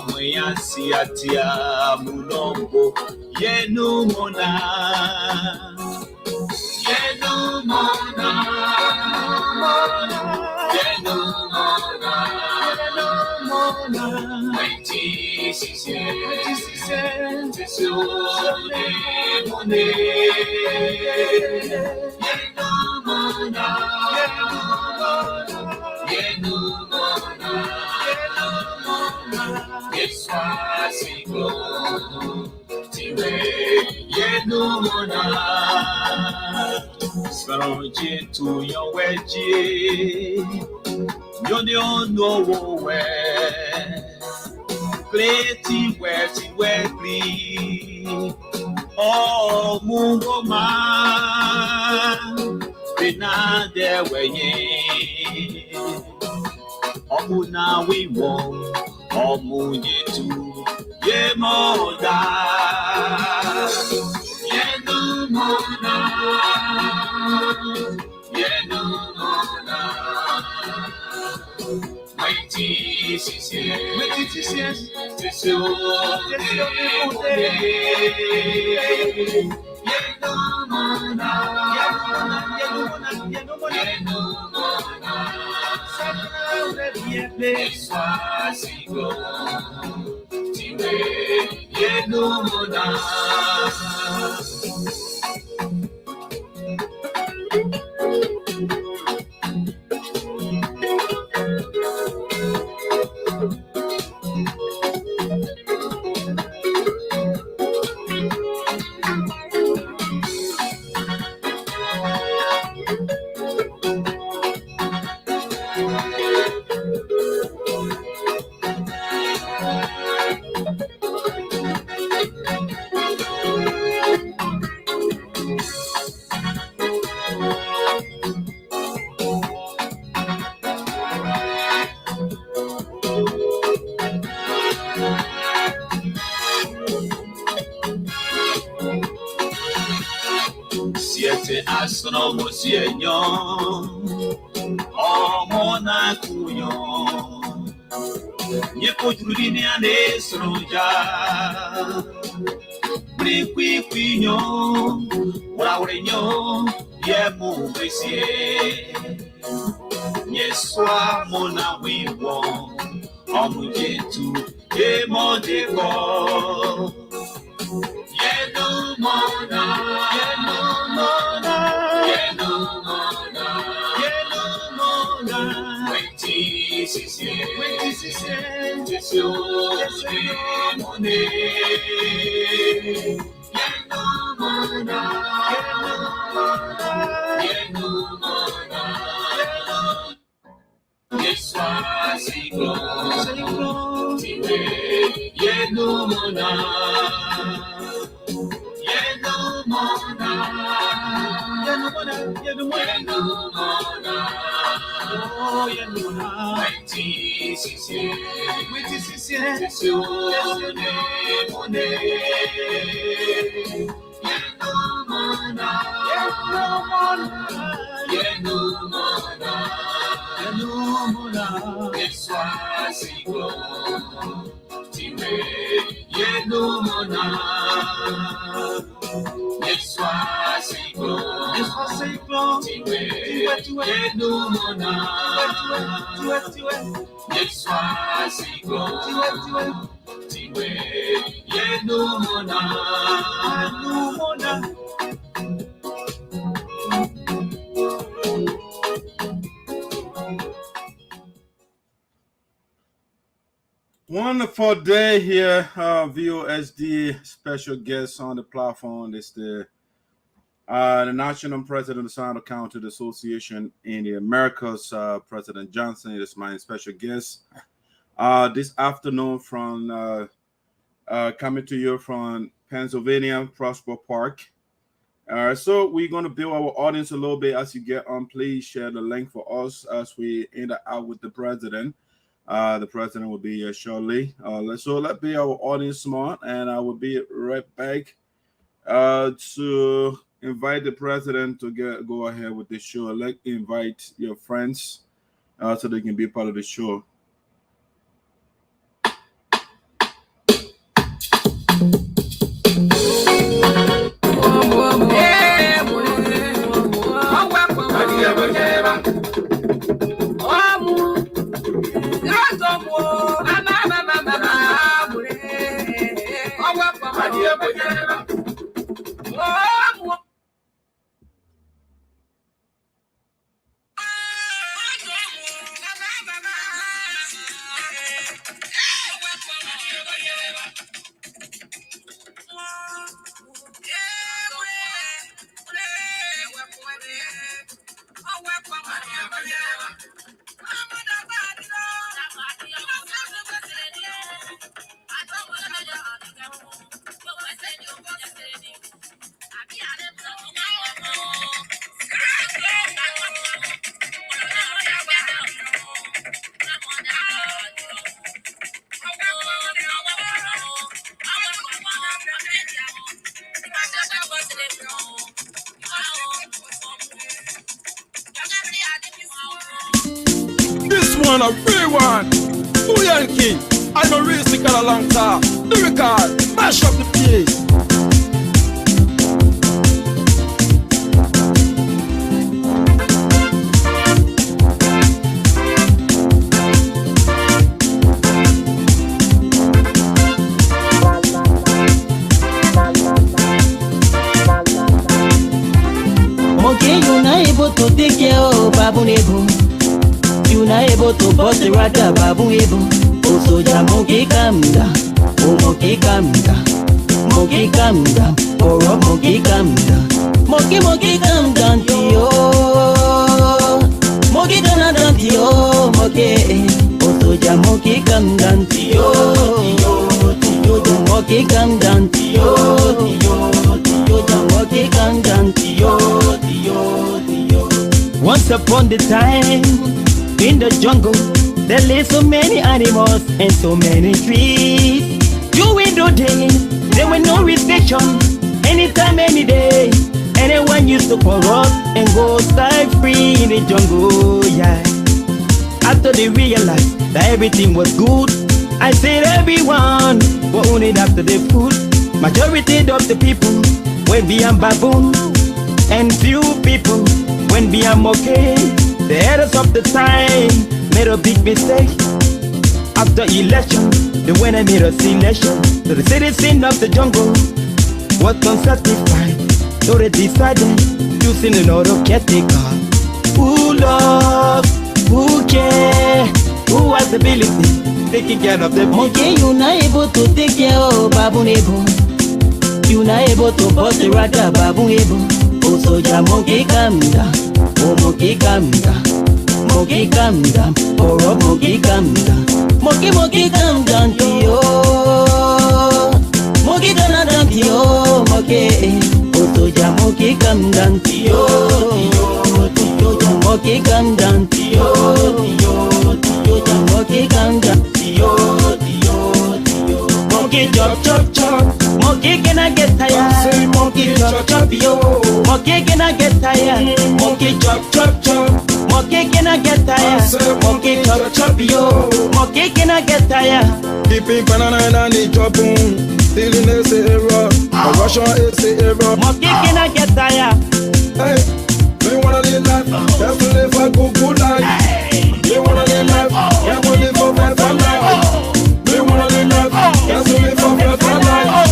Moya Siatia Munombo Yenumona Yenumona Yenumona Mighty Sisen Tesune Mone Yenumona Yenumona Yeswasiko Tiwe Yenumona Saronje to your wedgie Yon no we Pleti wetly Oh Mungoma Bina there way Omuna we won't Omuyetu Yemoda Yenumona Yenumona Mighty Sisies Yenumona Eswasigo Tiwe Yenumona Asono Mosienyo Omona Kuyo Nyekojurine Anesroja Briquinyo Waurenyo Yemu Besie Yeswa Mona Wiwo Omujetu Yemodeko Yenumona Wonderful day here, VOSD special guest on the platform. It's the National President of Sinoe County Association in the Americas, President Johnson. It is my special guest this afternoon from coming to you from Pennsylvania, Prosper Park. So we're going to build our audience a little bit as you get on. Please share the link for us as we interact with the president. The president will be here shortly. Let's be our audience smart, and I will be right back to invite the president to go ahead with the show. Let's invite your friends so they can be part of the show. man a real one. Who Yankee? I'm a real sick a long time. The record, mash up the place. Okay, you're not able to take care of Babu Nebo. You're not able to bust the rata Babu Nebo. Oh, soldier, monkey calm down. Oh, monkey calm down. Monkey calm down. Oh, monkey calm down. Monkey calm down to you. Monkey calm down to you. Monkey. Oh, soldier, monkey calm down to you. Monkey calm down to you. Monkey calm down to you. Once upon the time, in the jungle, there lay so many animals and so many trees. During the day, there were no restriction. Anytime, any day, anyone used to corrupt and go outside free in the jungle, yeah. After they realized that everything was good, I said everyone were only after the food. Majority of the people went beyond baboon, and few people went beyond okay. The headers of the time made a big mistake. After election, they went and made a selection. So the citizen of the jungle was unsatisfied. So they decided using another caretaker. Who love, who care, who has ability, taking care of the people. Okay, you're not able to take care of Babu Nebo. You're not able to bust the rata Babu Nebo. Oh, soldier, monkey calm down. Oh, monkey calm down. Monkey calm down. Oh, monkey calm down. Monkey calm down to you. Monkey calm down to you. Monkey. Oh, soldier, monkey calm down to you. Monkey calm down to you. Monkey calm down to you. Monkey chop. Monkey cannot get tired. Monkey chop yo. Monkey cannot get tired. Monkey chop. Monkey cannot get tired. Monkey chop yo. Monkey cannot get tired. Keeping banana and the chopping. Stealing is a error. A Russian is a error. Monkey cannot get tired. Hey, we wanna live life. Have to live a good life. We wanna live life. Have to live a better life. We wanna live life. Have to live a better life.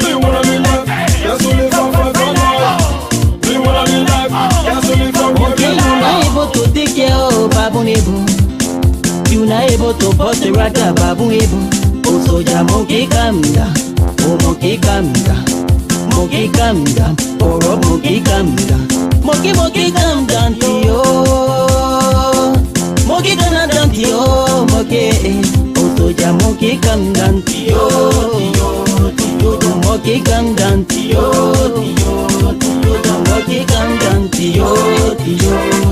We wanna live life. Have to live a better life. We wanna live life. Have to live a better life. Okay, you're not able to take care of Babu Nebo. You're not able to bust the rata Babu Nebo. Oh, soldier, monkey calm down. Oh, monkey calm down. Monkey calm down. Oh, monkey calm down. Monkey calm down to you. Monkey calm down to you. Monkey. Oh, soldier, monkey calm down to you. Monkey calm down to you. Monkey calm down to you.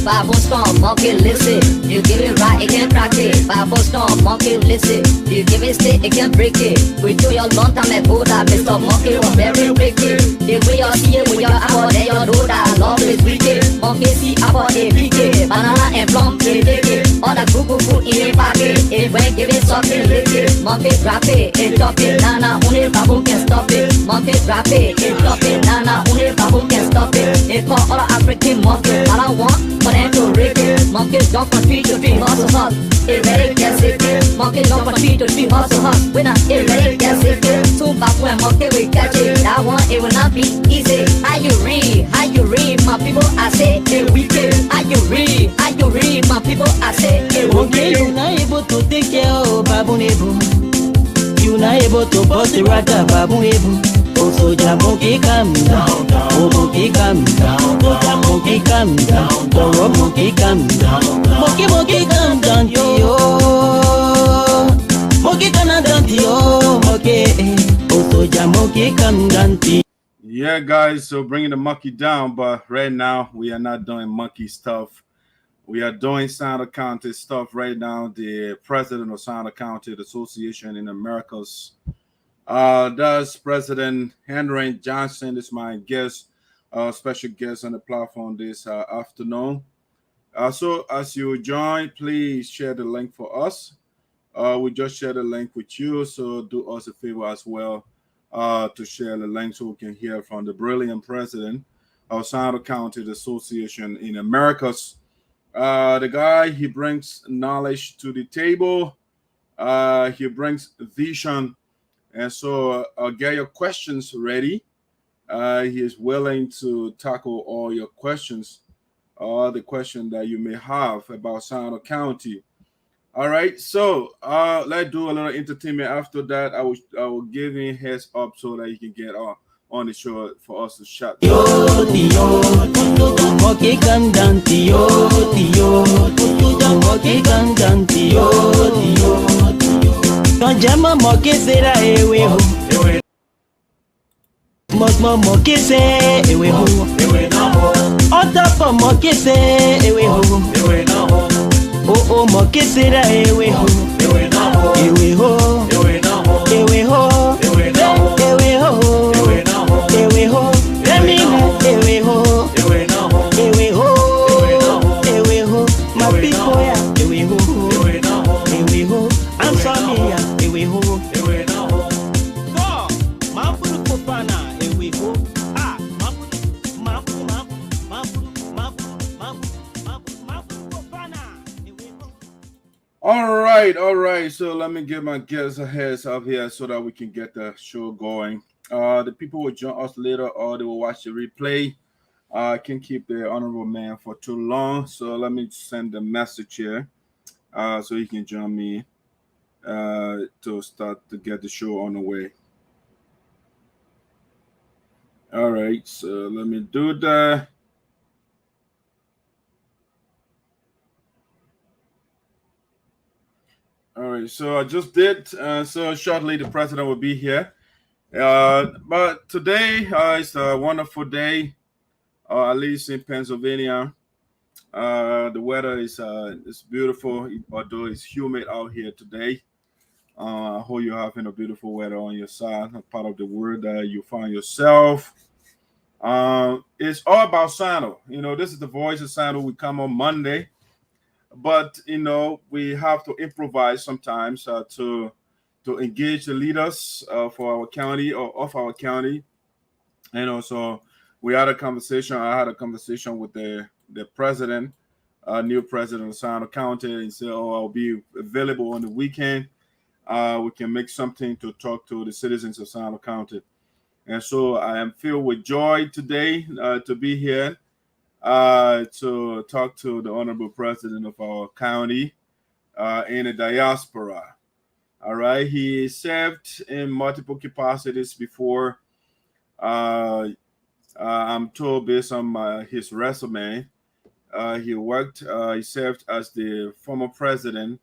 Bible storm, monkey listen. You give it right, it can crack it. Bible storm, monkey listen. You give it stick, it can break it. We do your long time ago that Mr. Monkey was very wicked. The way you see it with your apple, then you know that love is wicked. Monkey see apple, they pick it. Banana and plum, they take it. All the cuckoo in a pocket. It when give it something lick it. Monkey drop it, and drop it. Nana, only Babu can stop it. Monkey drop it, and drop it. Nana, only Babu can stop it. It for all African monkeys. All I want for them to rip it. Monkeys jump from tree to tree, hustle hustle. It ready get sick. Monkeys jump from tree to tree, hustle hustle. When I it ready get sick. Two back when monkey we catch it. That one it will not be easy. How you read, my people? I say it wicked. How you read, my people? I say it Okay, wicked. you're not able to take care of Babu Nebo. You're not able to bust the rata Babu Nebo. Oh, soldier, monkey calm down. Oh, monkey calm down. Soldier, monkey calm down. Oh, monkey calm down. Monkey calm down to you. moki kandanti oh moki osoja moki kandanti. Yeah, guys, so bringing the monkey down, but right now we are not doing monkey stuff. We are doing Sinoe County stuff right now. The president of Sinoe County Association in Americas. That's President Henry Johnson is my guest, special guest on the platform this afternoon. So as you join, please share the link for us. We just share the link with you, so do us a favor as well to share the link so we can hear from the brilliant president of Sinoe County Association in Americas. The guy, he brings knowledge to the table. He brings vision. And so get your questions ready. He is willing to tackle all your questions, all the questions that you may have about Sinoe County. All right, so let's do a little entertainment. After that, I will give him heads up so that he can get on the show for us to chat. Oh moke sera ewe ho ewe ho ewe ho ewe ho ewe ho Remina ewe ho ewe ho my people ya ewe ho I'm sorry ya ewe ho mapuru kopana ewe ho All right. So let me give my guests a heads up here so that we can get the show going. The people will join us later or they will watch the replay. I can't keep the honorable man for too long, so let me send a message here so he can join me to start to get the show on the way. All right, so let me do that. All right, so I just did. So shortly, the president will be here. But today is a wonderful day, at least in Pennsylvania. The weather is beautiful, although it's humid out here today. I hope you're having a beautiful weather on your side, a part of the world that you find yourself. It's all about Sinoe. You know, this is the voice of Sinoe. We come on Monday. But you know, we have to improvise sometimes to engage the leaders for our county or of our county. And also, we had a conversation. I had a conversation with the president, new president of Sinoe County, and said, "Oh, I'll be available on the weekend. We can make something to talk to the citizens of Sinoe County." And so, I am filled with joy today to be here. To talk to the honorable president of our county in the diaspora. All right, he served in multiple capacities before. I'm told based on his resume, he served as the former president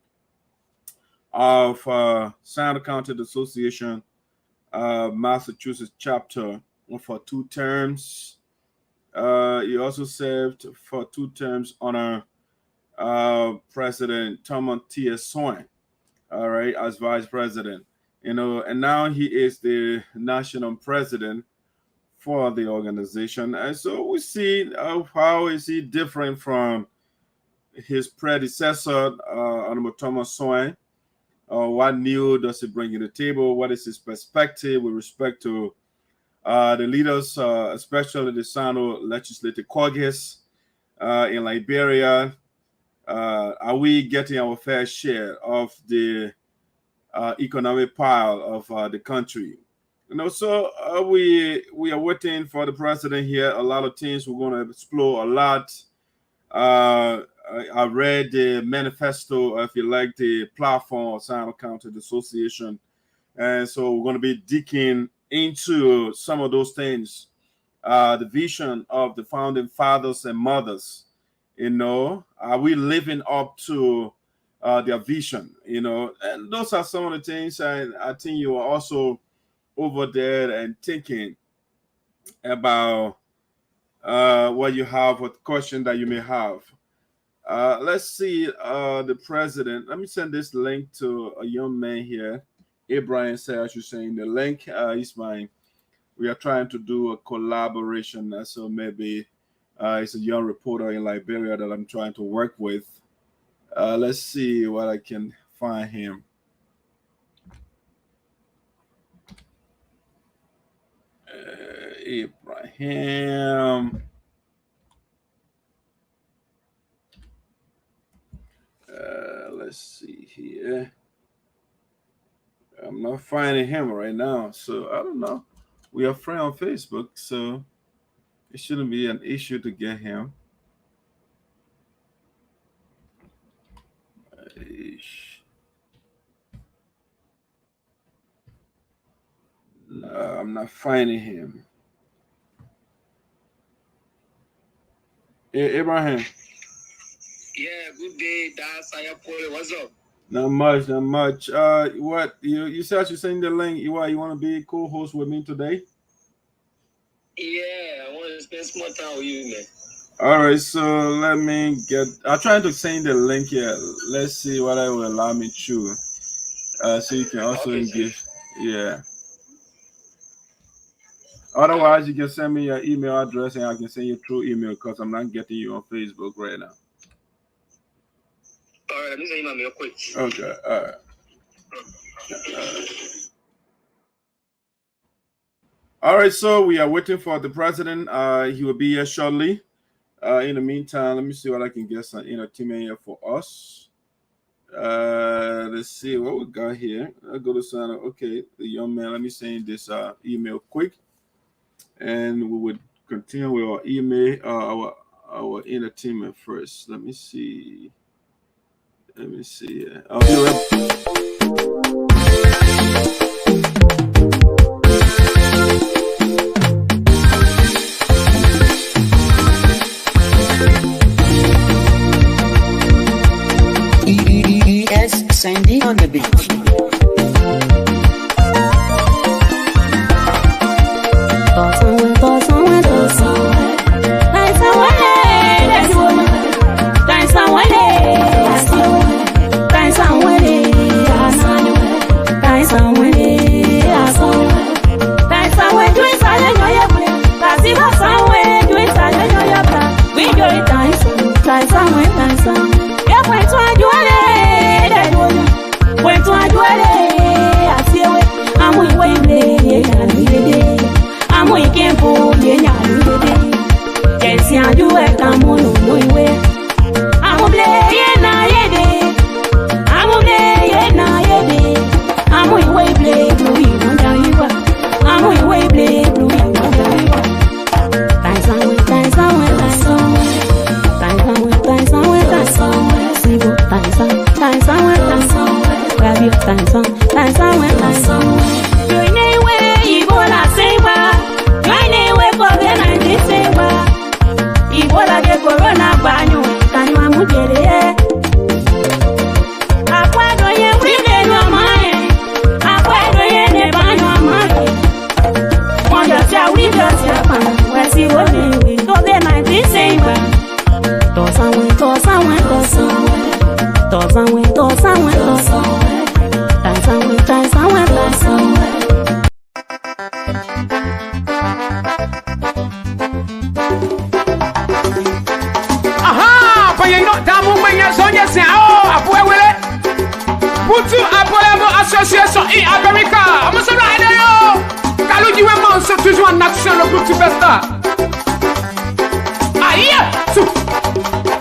of Sinoe County Association, Massachusetts chapter for 2 terms. He also served for 2 terms under President Thomas T. Swen, all right, as vice president. You know, and now he is the national president for the organization. And so we see how is he different from his predecessor, Honorable Thomas Swen. What new does he bring to the table? What is his perspective with respect to the leaders, especially the Sinoe Legislative Caucus in Liberia? Are we getting our fair share of the economic pile of the country? You know, so we are waiting for the president here. A lot of things we're going to explore a lot. I read the manifesto, if you like, the platform of Sinoe County Association, and so we're going to be digging into some of those things, the vision of the founding fathers and mothers. You know, are we living up to their vision, you know, and those are some of the things I think you are also over there and thinking about what you have, what question that you may have. Let's see the president. Let me send this link to a young man here. Abraham said I should send the link. We are trying to do a collaboration, so maybe it's a young reporter in Liberia that I'm trying to work with. Let's see what I can find him. Abraham. Let's see here. I'm not finding him right now, so I don't know. We are friends on Facebook, so it shouldn't be an issue to get him. No, I'm not finding him. Hey, Abraham. Yeah, good day. That's Ayapole. What's up? Not much. What you said you send the link. You want to be co-host with me today? Yeah, I want to spend some more time with you, man. All right, so let me get. I'm trying to send the link here. Let's see what I will allow me to. So you can also engage. Yeah. Otherwise, you can send me your email address and I can send you through email because I'm not getting you on Facebook right now. All right, let me send you my mail quick. Okay, all right. All right, so we are waiting for the president. He will be here shortly. In the meantime, let me see what I can get some entertainment here for us. Let's see what we got here. I'll go to sign up. Okay, the young man, let me send this email quick. And we would continue with our email, our entertainment first. Let me see. I'll be right back. Sandy on the beach.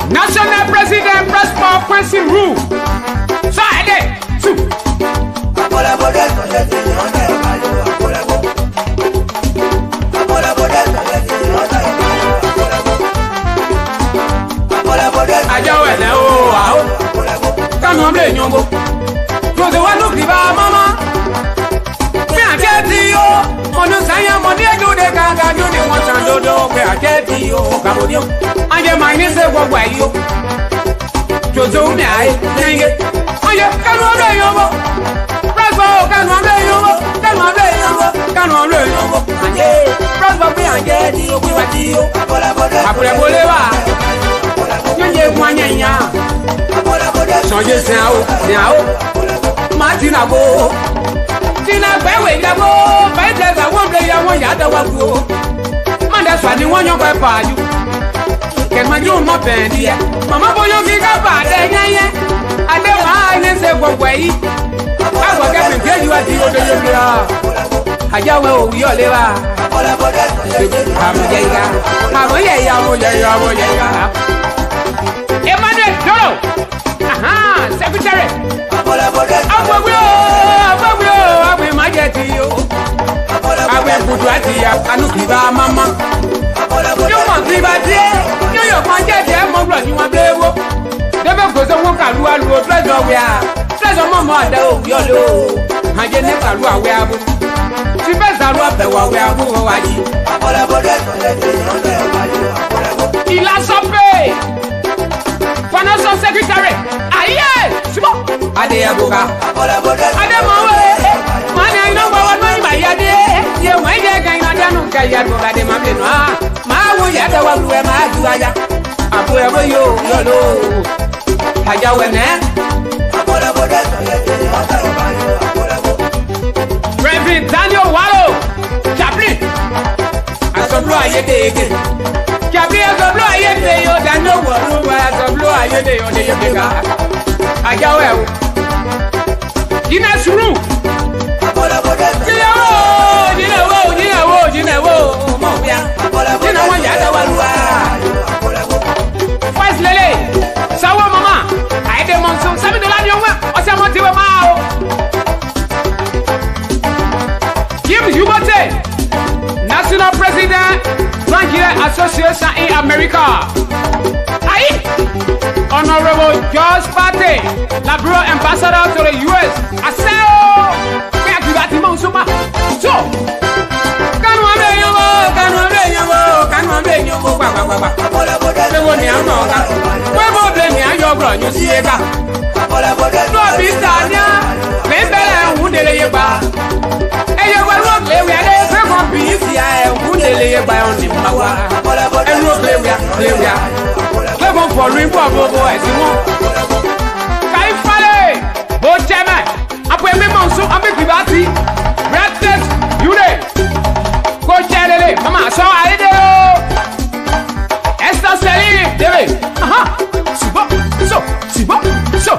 National President President Quincy Rule. Friday, two. Jozo me ai, nenge. Oye, kanwa yobo. Bravo, kanwa yobo. Kanwa yobo. Kanwa yobo. Anje, bravo me anje di obiwa di o. Apole bolewa. Nyonye mwanyanya. Sonje siao. Martina go. Tina bewe yabo. Baiteza womble ya wonyada wagu. Manda swadi wonyo kwa paju. Can my you my bendy? Mama boy, you pick up a day. I don't mind say one way. I will get to tell you what you do. I will be your liver. Emmanuel Doro. Aha, Secretary. I will my get to you. I will put you at the Anukiba Mama. You want to be you can't get them more blood, you want to go. Never goes a walk and one road, treasure we are. Treasure Mamma, you're low. I get never know where I go. She best are up the way we are going. Ilasope, Financial Secretary. Aye, Adeabuka. Ademawe, man, I know what my idea. You might get going on the Mamma. Yada wa luwe maduaya apoya boyo yolo haja wene Reverend Daniel Wallo Chaplain asoblo ayedege Chaplain asoblo ayede yo Daniel Wallo asoblo ayede yo de yega haja wewo Gina suru Where's Lele? Sawa mama. I dem on some $7 young man. What's your motive now? Kim Hubote, National President, Bankier Association in America. Aye. Honorable George Pate, Labro Ambassador to the US. Aseo. Where you got him on so much? So. You see it. No, Bistania, maybe I would delay by. And you will not play with a second piece. I would delay by on the power. And we'll play with Clavia. Come on for Rimbo boys. Kai Fale, Bo Chairman, up with me, Monso, up with Vivati, Breakfast, you there. Go Charlie, Mama, so I do. Esther Selly, David. So,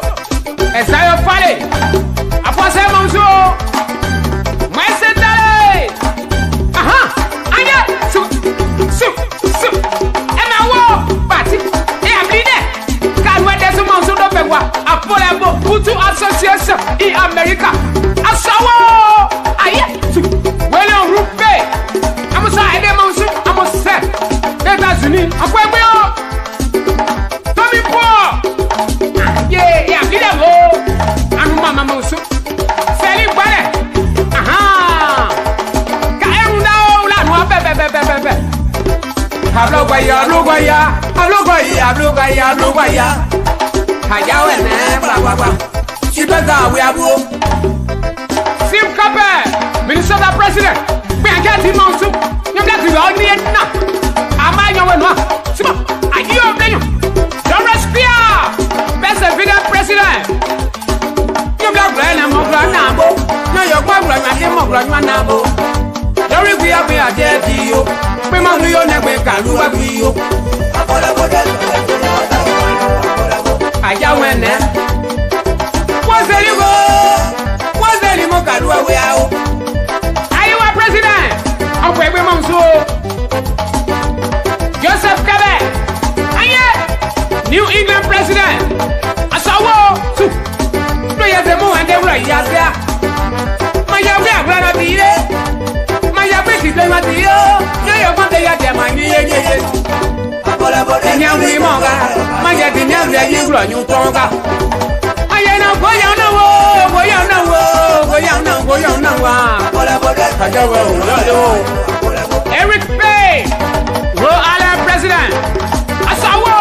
as I have fallen, I was a monzo. My Saturday. Aha, I got so, and I walk, but I am leader. God, when there's a monzo, no bewa, a Putu Association in America. I saw, I to well on roof bay. I'm a side, I'm a set. That's me. I'm going to Tommy Paul. Yeah, I'm Mamma Mosu. Selling butter. Aha. Kaemuna, Bebe. Hablogaya. Hayawe, blah. Chibaza, we are both. Sim Capper, Minnesota President. We are getting Monsu. You got to all me now. Am I your one? Are you opening? Don't respire. President President. You got Glenn and Mogranabo. No, you're quite right. I came up like Manabo. Don't be up here, dear Dio. We must do your neck with Kalua. I went there. What's the you go? What's the you Mokalua? We are. Are you a president? Of women, so Joseph Cabe. New England president. Asawo. No, you have the more and the right. Yes, yeah. My young brother, my young baby, my dear. You want to get my name. And young women, my young lady, you talk. I know, Eric Bay, Rhode Island president. Asawo.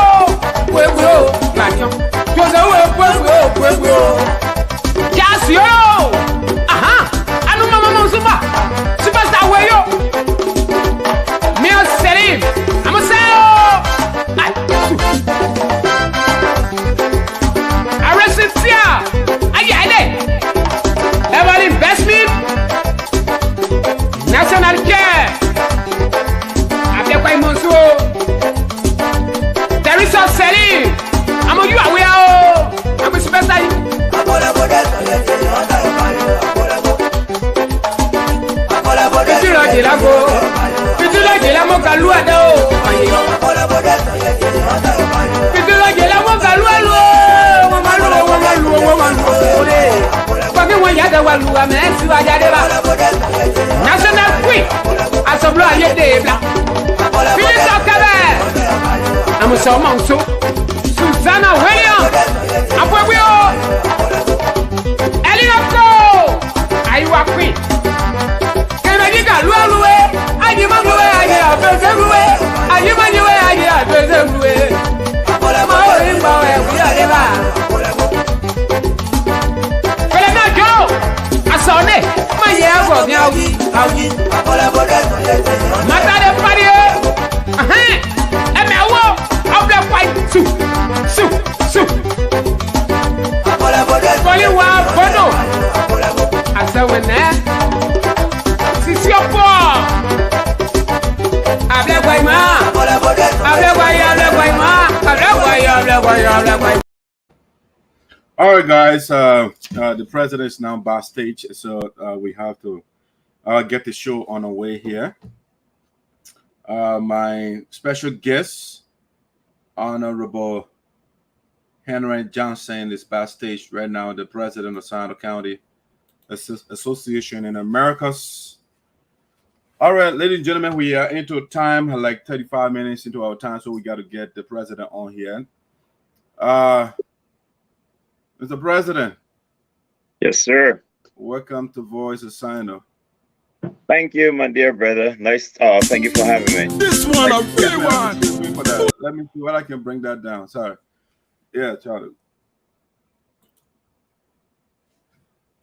national chair. After quite months, there is a selling. I'm on you aware. I'm a special. National Queen, as a blow, you did. I'm a song, so Susanna Williams. I'm where we are. Eliako, are you a queen? Can I get a luau? I give my way, I get a person away. I give my way, I get a person away. All right, guys. The president is now backstage, so we have to get the show on our way here. My special guest, Honorable Swen-Johnson, is backstage right now. The president of Sinoe County Association in Americas. All right, ladies and gentlemen, we are into time, like 35 minutes into our time, so we got to get the president on here. Mr. President. Yes, sir. Welcome to Voice of Sinoe. Thank you, my dear brother. Nice. Thank you for having me. This one, a real one. Let me see what I can bring that down. Sorry. Yeah, Charlie.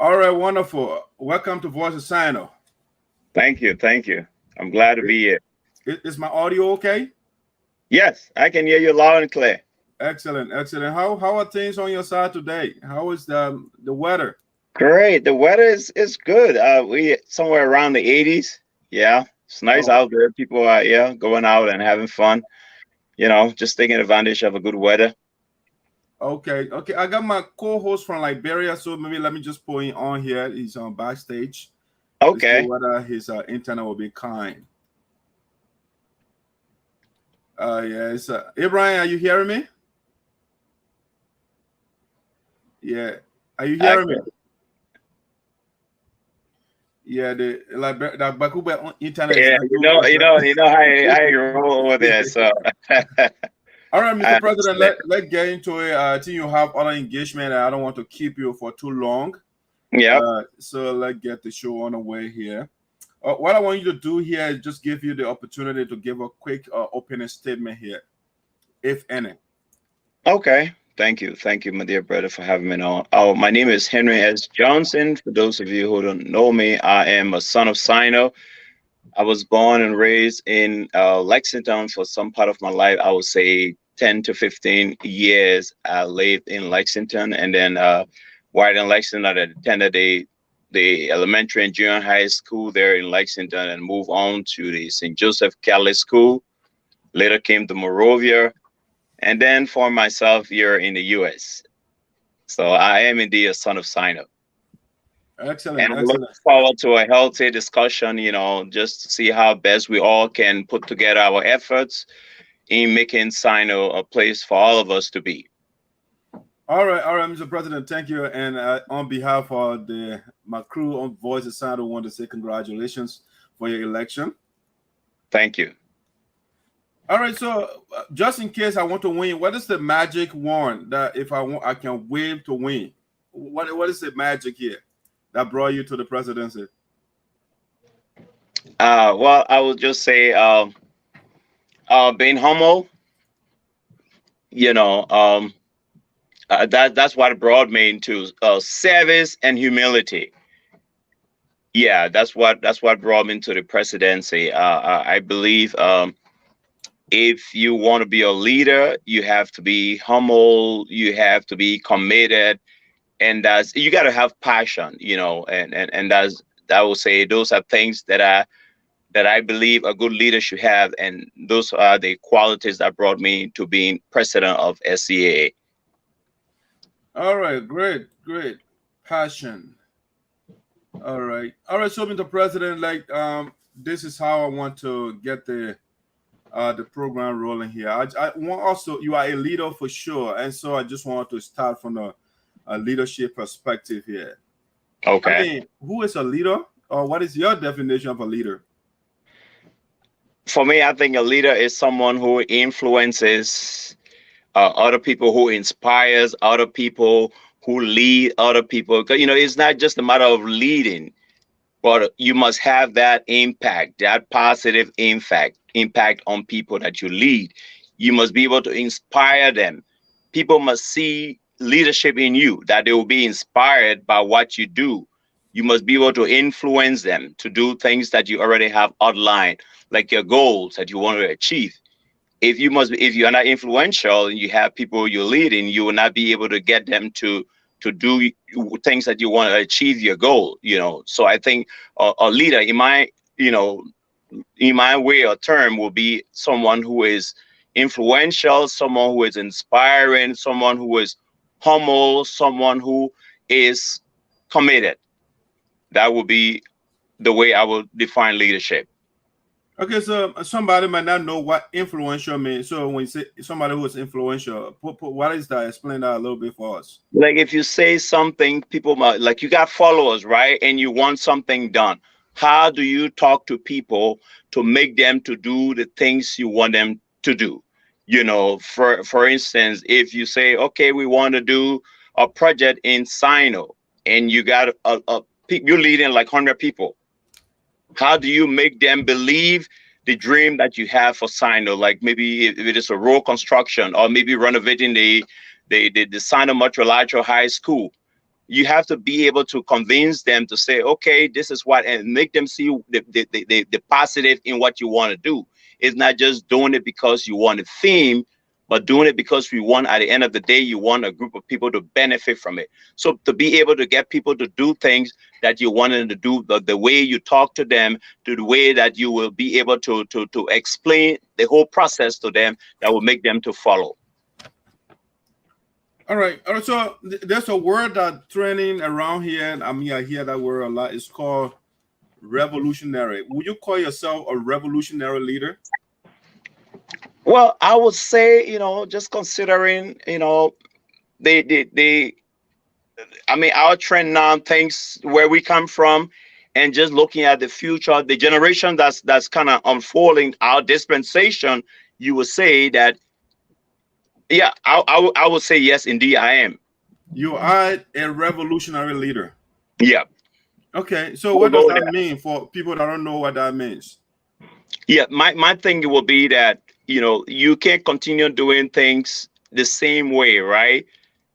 All right, wonderful. Welcome to Voice of Sinoe. Thank you. Thank you. I'm glad to be here. Is my audio okay? Yes, I can hear you loud and clear. Excellent, excellent. How are things on your side today? How is the weather? Great. The weather is good. We somewhere around the 80s. Yeah, it's nice out there. People are going out and having fun. You know, just taking advantage of a good weather. Okay. I got my co-host from Liberia, so maybe let me just pull him on here. He's on backstage. Okay. Whether his internet will be kind. Yes. Abraham, are you hearing me? Yeah. Are you hearing me? Yeah, the Bakuba internet. Yeah, you know how you roll over there. So. All right, Mr. President, let's get into it. I think you have other engagement, and I don't want to keep you for too long. Yeah. So let's get the show on the way here. What I want you to do here is just give you the opportunity to give a quick opening statement here, if any. Okay. Thank you, my dear brother, for having me on. My name is Swen-Johnson. For those of you who don't know me, I am a son of Sinoe. I was born and raised in Lexington for some part of my life. I would say 10 to 15 years. I lived in Lexington, and then while in Lexington, I attended the elementary and junior high school there in Lexington, and moved on to the St. Joseph Catholic School. Later came to Morovia, and then for myself here in the U.S. So I am indeed a son of Sinoe. Excellent. And I'm looking forward to a healthy discussion, just to see how best we all can put together our efforts in making Sinoe a place for all of us to be. All right, Mr. President, thank you. And on behalf of my crew on Voice of Sinoe, I want to say congratulations for your election. Thank you. All right, so just in case I want to win, what is the magic wand that if I want, I can wave to win? What is the magic here that brought you to the presidency? Well, I would just say being humble. That's what brought me into service and humility. Yeah, that's what brought me into the presidency. I believe if you want to be a leader, you have to be humble, you have to be committed, and you got to have passion, and I would say those are things that that I believe a good leader should have, and those are the qualities that brought me to being president of SCAA. All right, great. Passion. All right. So, Mr. President, like, this is how I want to get the program rolling here. I want also, you are a leader for sure, and so I just want to start from a leadership perspective here. Okay. I mean, who is a leader, or what is your definition of a leader? For me, I think a leader is someone who influences other people, who inspires other people, who lead other people. You know, it's not just a matter of leading, but you must have that impact, that positive impact on people that you lead. You must be able to inspire them. People must see leadership in you, that they will be inspired by what you do. You must be able to influence them to do things that you already have outlined, like your goals that you want to achieve. If you are not influential and you have people you're leading, you will not be able to get them to do things that you want to achieve your goal. You know, so I think a leader, in my way or term, will be someone who is influential, someone who is inspiring, someone who is humble, someone who is committed. That would be the way I would define leadership. Okay, so somebody might not know what influential means. So when you say somebody who is influential, what is that? Explain that a little bit for us. Like if you say something, people might, like you got followers, right? And you want something done. How do you talk to people to make them to do the things you want them to do? You know, for instance, if you say, okay, we want to do a project in Sinoe, and you got you're leading like 100 people. How do you make them believe the dream that you have for Sinoe? Like maybe if it is a road construction, or maybe renovating the Sinoe Metrologio High School. You have to be able to convince them to say, okay, this is what, and make them see the positive in what you want to do. It's not just doing it because you want a theme, but doing it because we want, at the end of the day, you want a group of people to benefit from it. So to be able to get people to do things that you want them to do, the way you talk to them, to the way that you will be able to explain the whole process to them, that will make them to follow. All right. So there's a word that trending around here, and I mean, I hear that word a lot. It's called revolutionary. Would you call yourself a revolutionary leader? Well, I would say, you know, just considering, you know, I mean, our trend now, things where we come from, and just looking at the future, the generation that's kind of unfolding our dispensation, you would say that, yeah, I would say yes, indeed, I am. You are a revolutionary leader. Yeah. Okay, so what does that mean for people that don't know what that means? Yeah, my thing will be that, you know, you can't continue doing things the same way, right?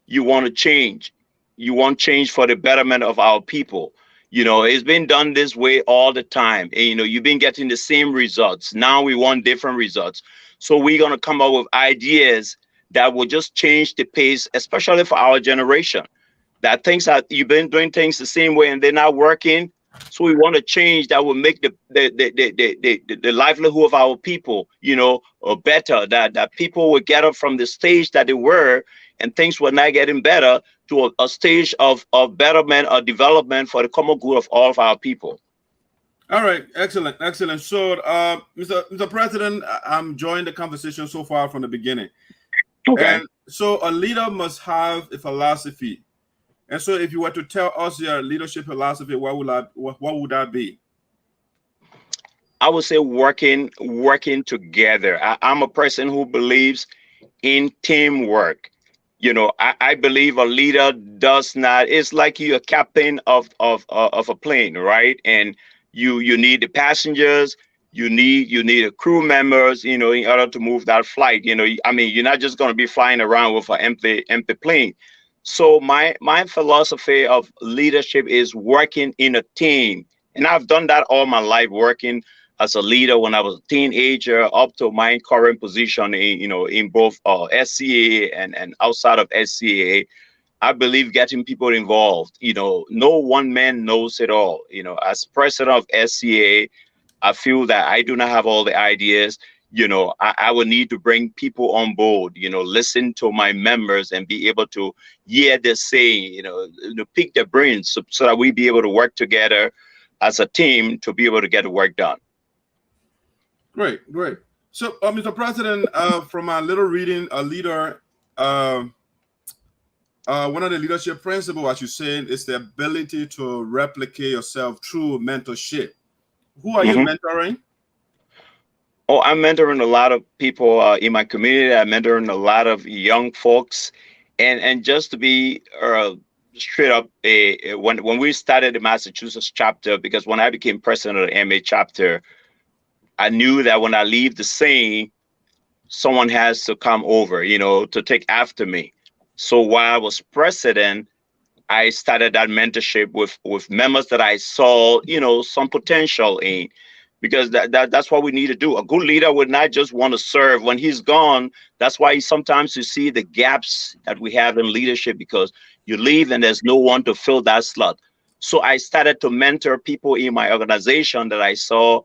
You want to change. You want change for the betterment of our people. You know, it's been done this way all the time. And, you know, you've been getting the same results. Now we want different results. So we're going to come up with ideas that will just change the pace, especially for our generation. That things that you've been doing things the same way and they're not working. So we want to change that will make the livelihood of our people, you know, better. That people will get up from the stage that they were, and things were not getting better, to a stage of betterment or development for the common good of all of our people. All right, excellent. So, Mr. President, I'm enjoying the conversation so far from the beginning. Okay. And so a leader must have a philosophy. And so if you were to tell us your leadership philosophy, what would that be? I would say working together. I'm a person who believes in teamwork. You know, I believe a leader does not, it's like you're a captain of a plane, right? And you need the passengers, you need a crew members, you know, in order to move that flight. You know, I mean, you're not just going to be flying around with an empty plane. So my philosophy of leadership is working in a team. And I've done that all my life, working as a leader when I was a teenager up to my current position in, you know, in both SCAA and outside of SCAA. I believe getting people involved. You know, no one man knows it all. You know, as president of SCAA, I feel that I do not have all the ideas. I would need to bring people on board, listen to my members and be able to hear their saying, pick their brains so that we be able to work together as a team to be able to get the work done. Great. So, Mr. President, from my little reading, a leader, one of the leadership principles, as you said, is the ability to replicate yourself through mentorship. Who are you mentoring? Oh, I'm mentoring a lot of people in my community. I'm mentoring a lot of young folks, and just to be straight up, when we started the Massachusetts chapter, because when I became president of the MA chapter, I knew that when I leave the scene, someone has to come over, to take after me. So while I was president, I started that mentorship with members that I saw, some potential in. Because that's what we need to do. A good leader would not just want to serve when he's gone. That's why sometimes you see the gaps that we have in leadership, because you leave and there's no one to fill that slot. So I started to mentor people in my organization that I saw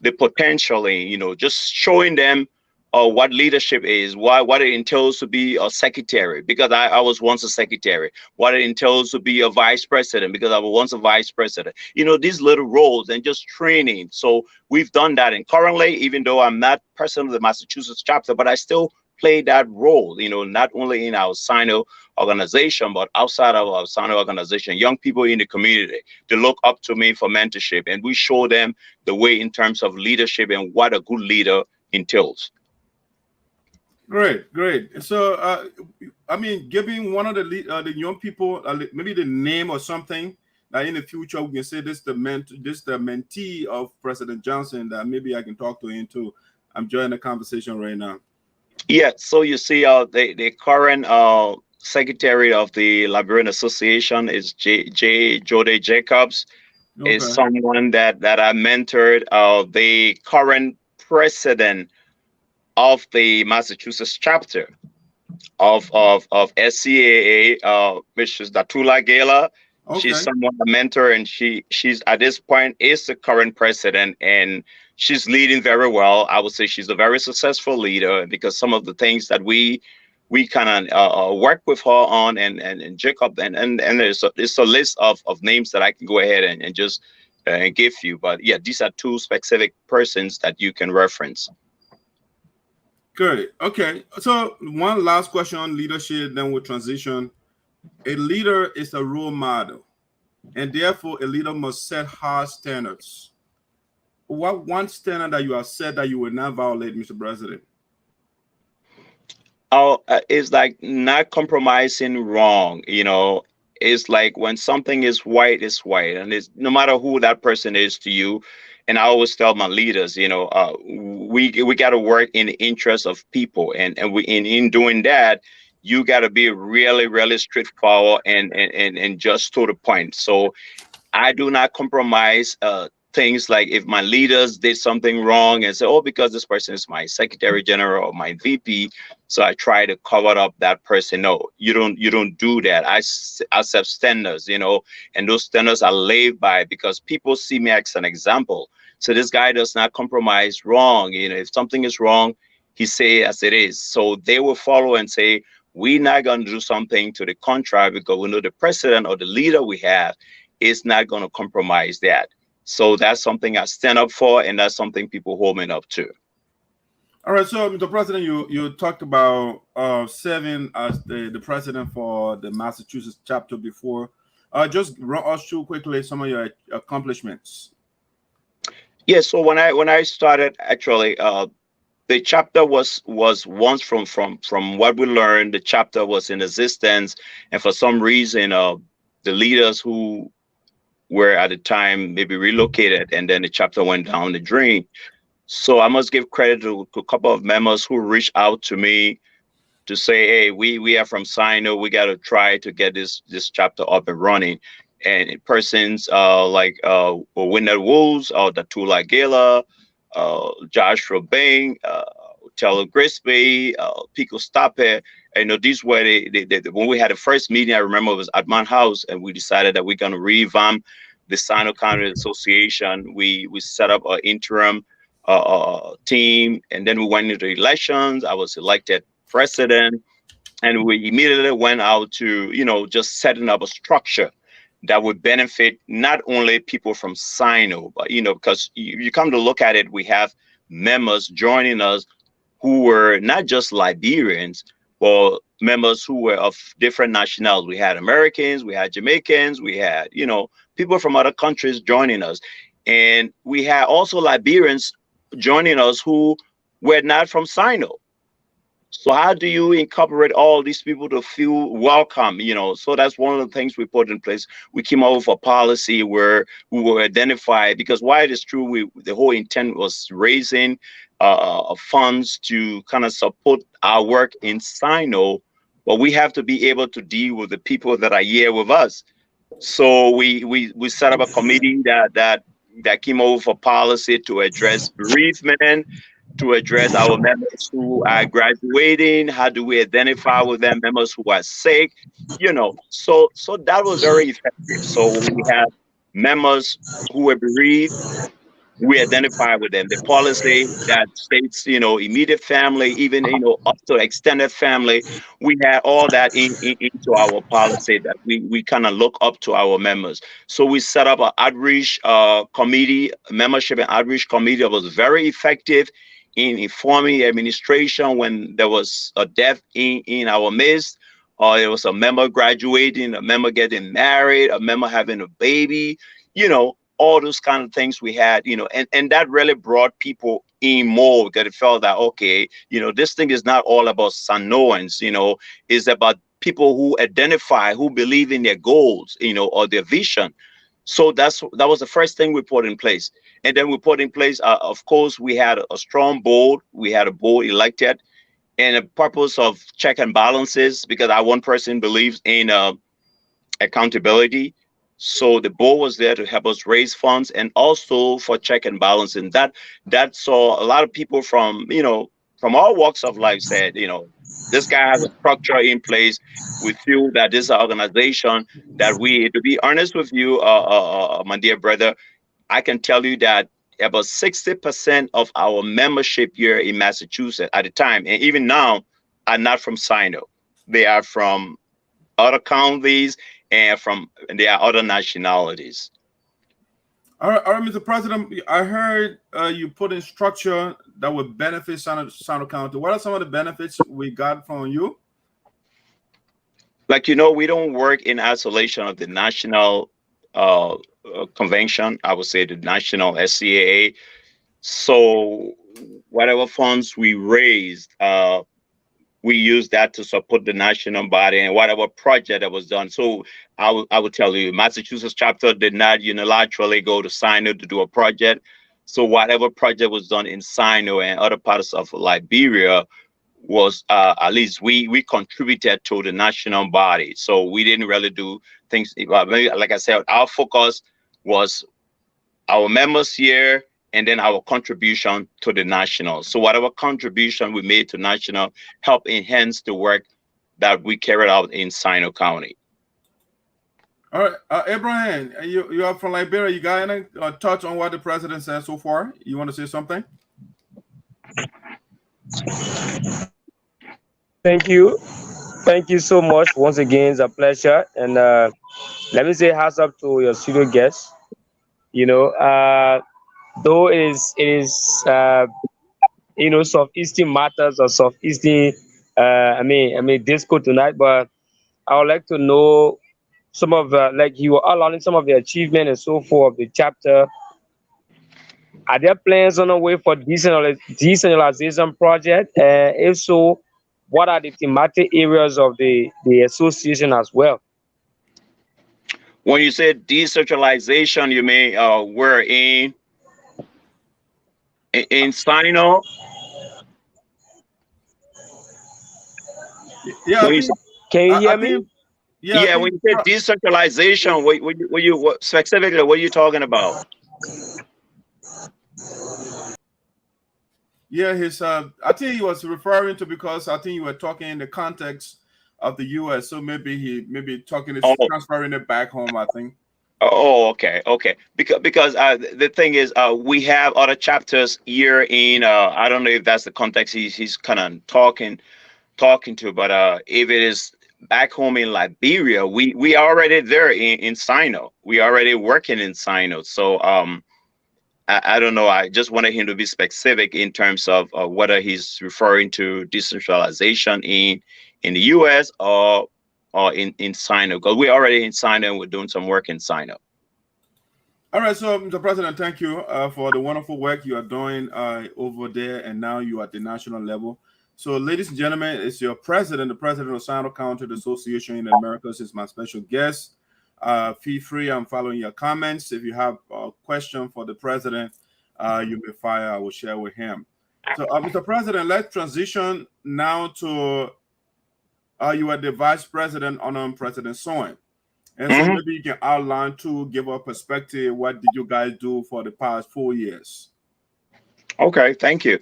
the potential in, just showing them what leadership is, what it entails to be a secretary, because I was once a secretary, what it entails to be a vice president, because I was once a vice president, these little roles, and just training. So we've done that. And currently, even though I'm not president of the Massachusetts chapter, but I still play that role, not only in our Sinoe organization, but outside of our Sinoe organization, young people in the community, they look up to me for mentorship, and we show them the way in terms of leadership and what a good leader entails. Great. So, giving one of the young people maybe the name or something that in the future we can say this the mentee of President Johnson that maybe I can talk to him too. I'm joining the conversation right now. Yeah. So you see, the current secretary of the Liberian Association is Jode Jacobs. Okay. Is someone that I mentored. The current president of the Massachusetts chapter of SCAA, which is Datula Gala. Okay. She's someone a mentor, and she's at this point is the current president, and she's leading very well. I would say she's a very successful leader, because some of the things that we kind of work with her on, and Jacob, and there's a list of names that I can go ahead and just give you. But yeah, these are two specific persons that you can reference. Good. Okay. So one last question on leadership, then we'll transition. A leader is a role model, and therefore a leader must set high standards. What one standard that you have set that you will not violate, Mr. President? It's like not compromising wrong. It's like when something is white, it's white, and it's no matter who that person is to you. And I always tell my leaders, we got to work in the interest of people, and we in doing that, you got to be really, really straightforward and just to the point. So I do not compromise things like if my leaders did something wrong and say, oh, because this person is my secretary general or my VP, so I try to cover up that person. No, you don't do that. I set standards, and those standards are laid by, because people see me as an example. So this guy does not compromise wrong. If something is wrong, he say as it is. So they will follow and say, we're not going to do something to the contrary, because we know the president or the leader we have is not going to compromise that. So that's something I stand up for, and that's something people hold me up to. All right. So, Mr. President, you talked about serving as the president for the Massachusetts chapter before. Just run us through quickly some of your accomplishments. Yeah. So when I started, actually, the chapter was once from what we learned, the chapter was in existence, and for some reason, the leaders who were at the time maybe relocated, and then the chapter went down the drain. So I must give credit to a couple of members who reached out to me to say, hey, we are from Sinoe, we got to try to get this chapter up and running. And persons like Wynnette Woods, Datula Gala, Joshua Bing, Taylor Grisby, Pico Stape. These were when we had the first meeting, I remember it was at my house, and we decided that we're going to revamp the Sinoe County Association. We set up an interim team, and then we went into elections. I was elected president, and we immediately went out to, just setting up a structure that would benefit not only people from Sinoe, but, because you come to look at it, we have members joining us who were not just Liberians, but members who were of different nationalities. We had Americans, we had Jamaicans, we had, people from other countries joining us. And we had also Liberians joining us who were not from Sinoe. So how do you incorporate all these people to feel welcome? So that's one of the things we put in place. We came up with a policy where we will identify, because while it is true, the whole intent was raising funds to kind of support our work in Sinoe, but we have to be able to deal with the people that are here with us. So we set up a committee that came up with a policy to address bereavement, to address our members who are graduating. How do we identify with them, members who are sick? So that was very effective. So we have members who were bereaved, we identify with them. The policy that states, immediate family, even, up to extended family, we had all that into our policy that we kind of look up to our members. So we set up an outreach committee, membership and outreach committee that was very effective in informing the administration when there was a death in our midst, or there was a member graduating, a member getting married, a member having a baby, all those kind of things we had, and that really brought people in more, because it felt that, okay, this thing is not all about Sinoans, it's about people who identify, who believe in their goals, or their vision. So that was the first thing we put in place. And then we put in place, of course, we had a strong board. We had a board elected, and the purpose of check and balances, because our one person believes in accountability. So the board was there to help us raise funds, and also for check and balance. And that saw a lot of people from, from all walks of life said, this guy has a structure in place. We feel that this organization that to be honest with you, my dear brother, I can tell you that about 60% of our membership here in Massachusetts at the time, and even now, are not from Sinoe. They are from other counties, and they are other nationalities. All right, Mr. President, I heard you put in structure that would benefit Sinoe County. What are some of the benefits we got from you? Like, we don't work in isolation of the national convention. I would say the national SCAA. So whatever funds we raised, we use that to support the national body and whatever project that was done. So I would tell you, Massachusetts chapter did not unilaterally go to Sinoe to do a project. So whatever project was done in Sinoe and other parts of Liberia was, at least we contributed to the national body. So we didn't really do things, like I said, our focus was our members here, and then our contribution to the national. So whatever contribution we made to national help enhance the work that we carried out in Sinoe County. All right, Abraham, you are from Liberia. You got any touch on what the president said so far? You want to say something? Thank you. Thank you so much. Once again, it's a pleasure. And let me say hats up to your studio guests. Though it is Southeastern matters or Southeastern disco tonight, but I would like to know some of like you were outlining some of the achievement and so forth of the chapter. Are there plans on the way for decentralization project? If so, what are the thematic areas of the association as well? When you say decentralization, you mean we're in Sinoe? Yeah. Can you hear me? Yeah. When you say decentralization, what specifically? What are you talking about? Yeah, I think he was referring to, because I think you were talking in the context of the U.S. So maybe talking is transferring it back home, I think. Oh, okay, okay. Because the thing is, we have other chapters here in. I don't know if that's the context he's kind of talking to, but if it is back home in Liberia, we already there in Sino. We already working in Sino. So I don't know. I just wanted him to be specific in terms of whether he's referring to decentralization in the U.S. or in Sino, because we're already in Sino and we're doing some work in Sino. All right, so Mr. President, thank you for the wonderful work you are doing over there, and now you are at the national level. So, ladies and gentlemen, it's your president, the president of Sino County Association in the Americas, is my special guest. Feel free, I'm following your comments. If you have a question for the president, you may fire, I will share with him. So, Mr. President, let's transition now to you are the vice president under President Swen. And so maybe you can outline to give a perspective. What did you guys do for the past 4 years? Okay, thank you.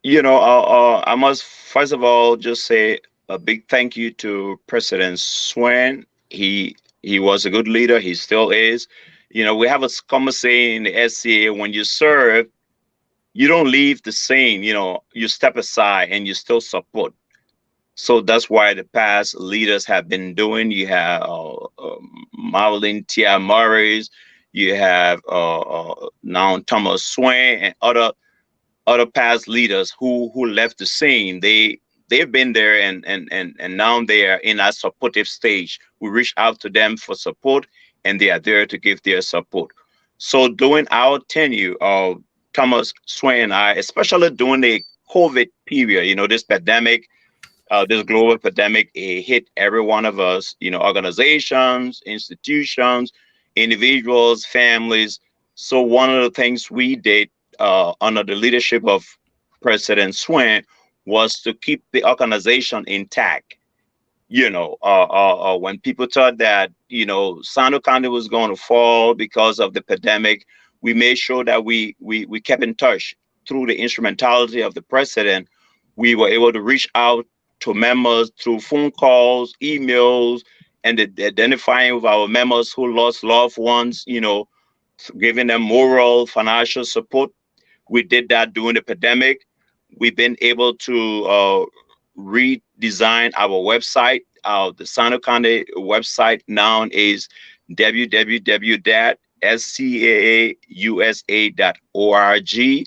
You know, I must first of all just say a big thank you to President Swen. He was a good leader. He still is. You know, we have a common saying in the SCAA: when you serve, you don't leave the same. You know, you step aside and you still support. So that's why the past leaders have been doing. You have Marlene Tia Murray's, you have now Thomas Swen and other past leaders who left the scene. They've been there and now they are in a supportive stage. We reach out to them for support and they are there to give their support. So during our tenure, Thomas Swen and I, especially during the COVID period, you know, this pandemic, this global pandemic, it hit every one of us, you know, organizations, institutions, individuals, families. So one of the things we did under the leadership of President Swen was to keep the organization intact. You know, when people thought that, you know, Sino County was going to fall because of the pandemic, we made sure that we kept in touch through the instrumentality of the president. We were able to reach out to members through phone calls, emails, and identifying with our members who lost loved ones, you know, giving them moral, financial support. We did that during the pandemic. We've been able to redesign our website. The Sino County website now is www.scaausa.org.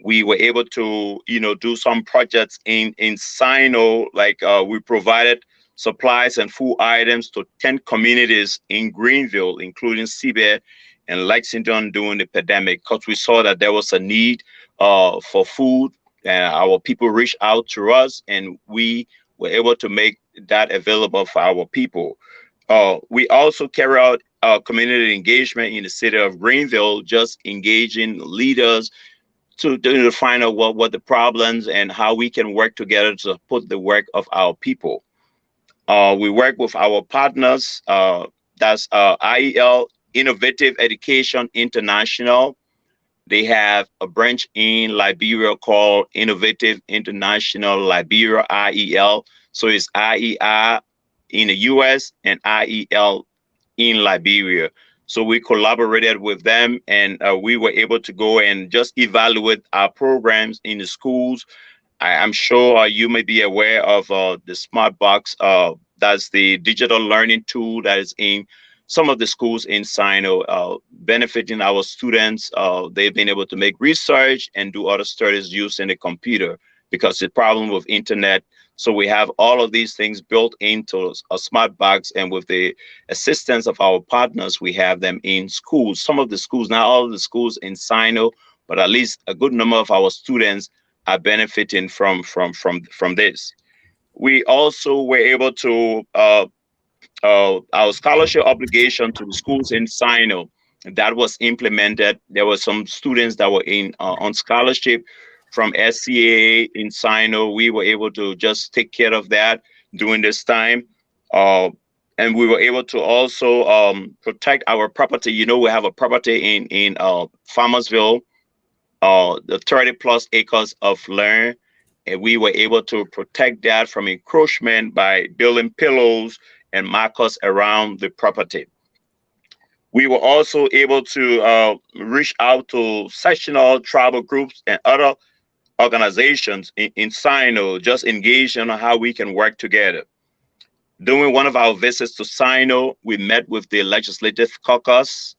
We were able to, you know, do some projects in Sino, like we provided supplies and food items to 10 communities in Greenville, including Seabed and Lexington during the pandemic, because we saw that there was a need for food, and our people reached out to us and we were able to make that available for our people. We also carry out community engagement in the city of Greenville, just engaging leaders to find out what the problems and how we can work together to support the work of our people. We work with our partners. That's IEL, Innovative Education International. They have a branch in Liberia called Innovative International Liberia, IEL. So it's IEI in the US and IEL in Liberia. So we collaborated with them, and we were able to go and just evaluate our programs in the schools. I'm sure you may be aware of the Smart Box. That's the digital learning tool that is in some of the schools in Sino, benefiting our students. They've been able to make research and do other studies using the computer because the problem with internet. So we have all of these things built into a Smart Box, and with the assistance of our partners, we have them in schools. Some of the schools, not all of the schools in Sino, but at least a good number of our students are benefiting from this. We also were able to our scholarship obligation to the schools in Sino, that was implemented. There were some students that were in on scholarship from SCAA in Sino. We were able to just take care of that during this time. And we were able to also protect our property. You know, we have a property in Farmersville, the 30+ acres of land. And we were able to protect that from encroachment by building pillars and markers around the property. We were also able to reach out to sectional tribal groups and other organizations in Sinoe, just engage on how we can work together. During one of our visits to Sinoe, we met with the Legislative Caucus,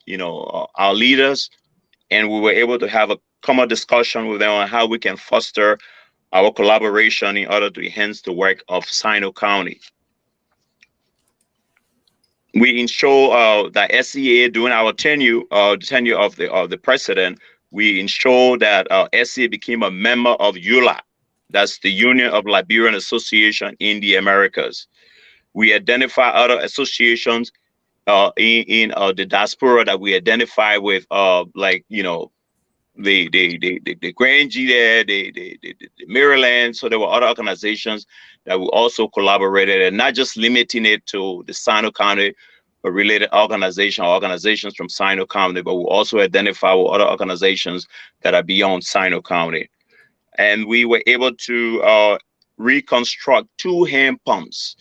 our leaders, and we were able to have a common discussion with them on how we can foster our collaboration in order to enhance the work of Sinoe County. We ensure that SCAA, during our tenure, the tenure of the president, we ensure that SCAA became a member of ULA, that's the Union of Liberian Association in the Americas. We identify other associations in the diaspora that we identify with, like the Grand G there, the Maryland. So there were other organizations that we also collaborated, and not just limiting it to the Sinoe County related organizations from Sinoe County, but we also identify with other organizations that are beyond Sinoe County. And we were able to reconstruct two hand pumps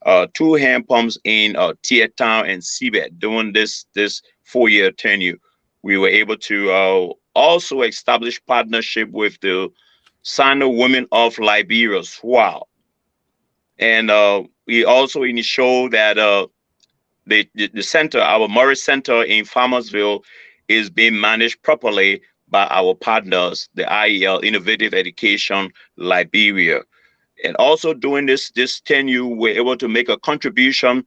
in Teartown and Seabed during this 4-year tenure. We were able to also establish partnership with the Sinoe Women of Liberia, SWA. And we also ensured that the center, our Morris Center in Farmersville, is being managed properly by our partners, the IEL, Innovative Education Liberia. And also during this tenure, we're able to make a contribution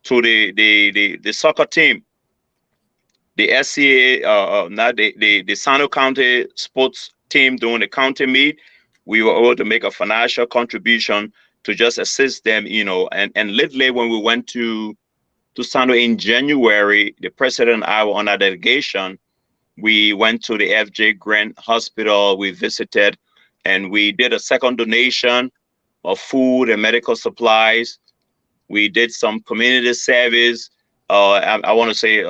to the soccer team. The SCAA, the Sinoe County sports team during the county meet, we were able to make a financial contribution to just assist them, and lately when we went to Sinoe in January, the president and I were on a delegation. We went to the FJ Grant Hospital, we visited, and we did a second donation of food and medical supplies. We did some community service. I want to say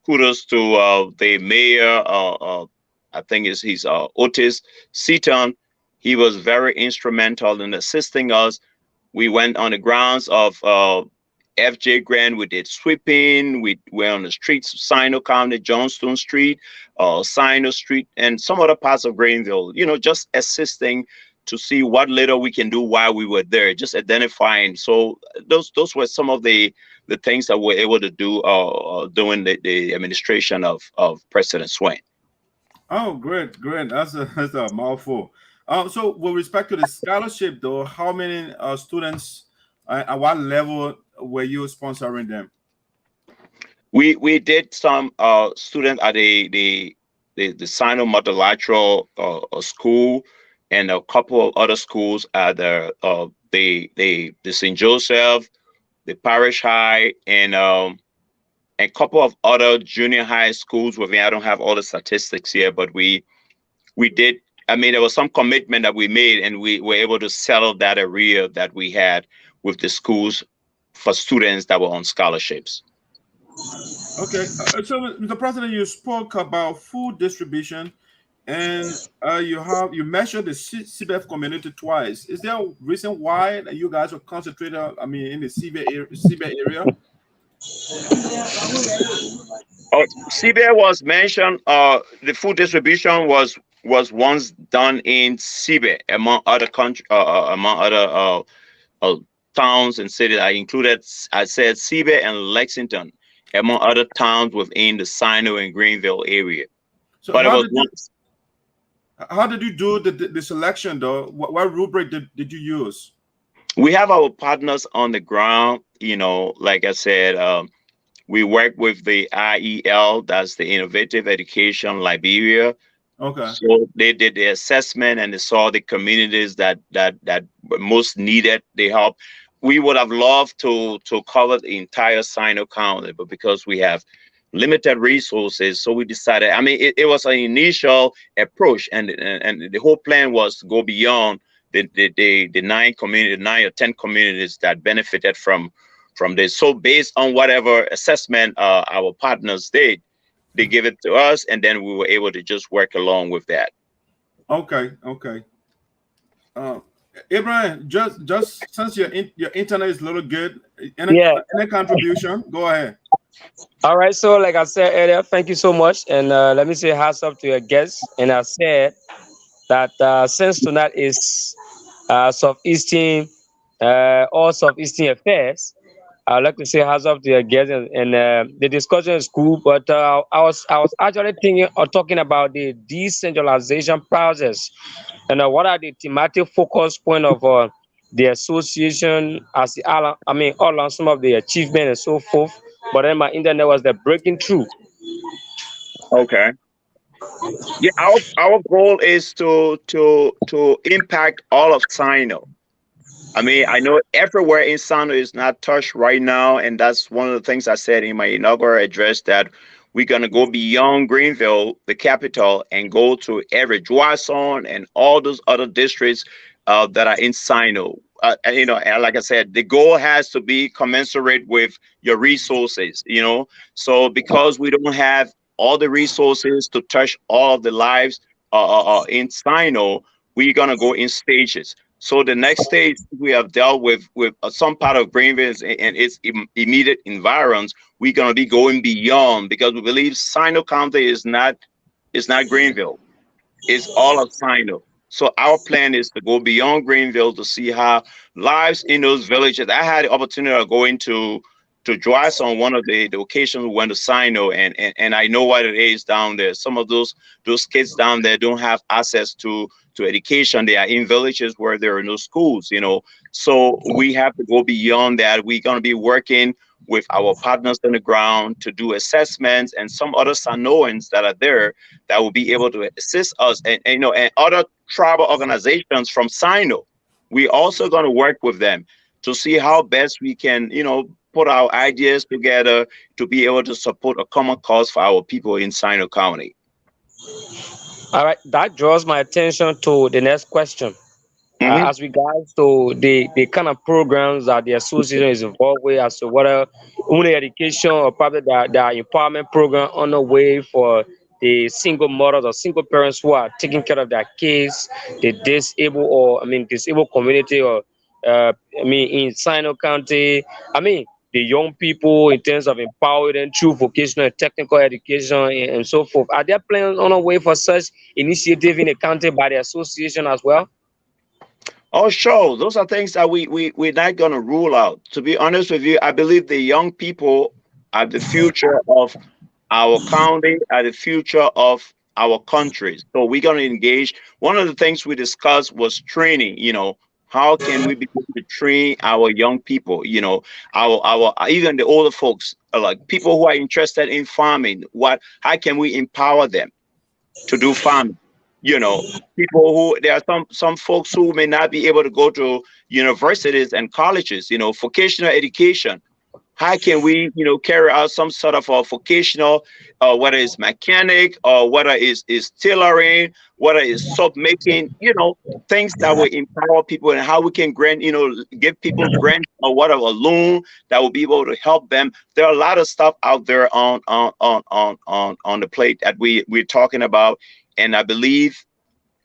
kudos to the mayor. I think he's Otis Seaton. He was very instrumental in assisting us. We went on the grounds of FJ Grant. We did sweeping. We were on the streets of Sinoe County, Johnstone Street, Sinoe Street, and some other parts of Greenville. Just assisting to see what little we can do while we were there, just identifying. So those were some of the things that we're able to do during the administration of President Swen. Oh, great. That's a mouthful. So with respect to the scholarship, though, how many students at what level were you sponsoring them? We did some students at the Sinoe Multilateral School, and a couple of other schools at the St. Joseph, the Parish High, and a couple of other junior high schools. With me, I don't have all the statistics here, but we did. I mean, there was some commitment that we made, and we were able to settle that area that we had with the schools for students that were on scholarships. Okay, so Mr. President, you spoke about food distribution, and you mentioned the CBF community twice. Is there a reason why you guys are concentrated, in the CBF area? CBF was mentioned. The food distribution was once done in CBF, among other towns and cities. I said CBF and Lexington, among other towns within the Sinoe and Greenville area. So but how did you do the selection, though? What rubric did you use? We have our partners on the ground. Like I said, we work with the IEL, that's the Innovative Education Liberia. Okay. So they did the assessment and they saw the communities that most needed the help. We would have loved to cover the entire Sinoe County, but because we have limited resources, so we decided. It was an initial approach, and the whole plan was to go beyond the 9 or 10 communities that benefited from this. So based on whatever assessment our partners did, they gave it to us, and then we were able to just work along with that. Okay. Abraham, just since your internet is a little good, any contribution? Go ahead. All right, so like I said earlier, thank you so much, and let me say hats up to your guests. And I said that since tonight is Southeastern, all Southeastern affairs, I'd like to say hats up to your guests, and the discussion is cool. But I was actually thinking or talking about the decentralization process, and what are the thematic focus point of the association as the all on some of the achievement and so forth. But then my internet was the breaking through. Okay. Yeah, our goal is to impact all of Sino. I mean, I know everywhere in Sino is not touched right now, and that's one of the things I said in my inaugural address, that we're gonna go beyond Greenville, the capital, and go to every Joisson and all those other districts that are in Sino. And, you know, and like I said, the goal has to be commensurate with your resources. You know, so because we don't have all the resources to touch all of the lives in Sino, we're gonna go in stages. So the next stage we have dealt with some part of Greenville and its immediate environs. We're gonna be going beyond, because we believe Sino County is not Greenville. It's all of Sino. So our plan is to go beyond Greenville to see how lives in those villages. I had the opportunity of going to Joyce on one of the occasions we went to Sino, and I know what it is down there. Some of those kids down there don't have access to education. They are in villages where there are no schools, you know. So we have to go beyond that. We're going to be working with our partners on the ground to do assessments, and some other Sanoans that are there that will be able to assist us, and you know, and other tribal organizations from Sino. We also going to work with them to see how best we can, you know, put our ideas together to be able to support a common cause for our people in Sino County. All right, that draws my attention to the next question. As regards to the kind of programs that the association is involved with, as to whether only education or probably the empowerment program on the way for the single mothers or single parents who are taking care of their kids, the disabled, or disabled community, or in Sino County, the young people, in terms of empowering them through vocational and technical education and so forth. Are there plans on the way for such initiative in the county by the association as well? Oh, sure. Those are things that we're not going to rule out. To be honest with you, I believe the young people are the future of our county, are the future of our country. So we're going to engage. One of the things we discussed was training. You know, how can we be able to train our young people? You know, our even the older folks, like people who are interested in farming. How can we empower them to do farming? You know, people who, there are some folks who may not be able to go to universities and colleges, you know, vocational education. How can we, you know, carry out some sort of a vocational, whether it's mechanic or whether it's tailoring, whether it's soap making, you know, things that will empower people, and how we can grant, you know, give people grant or whatever, a loan that will be able to help them. There are a lot of stuff out there on the plate that we're talking about. And I believe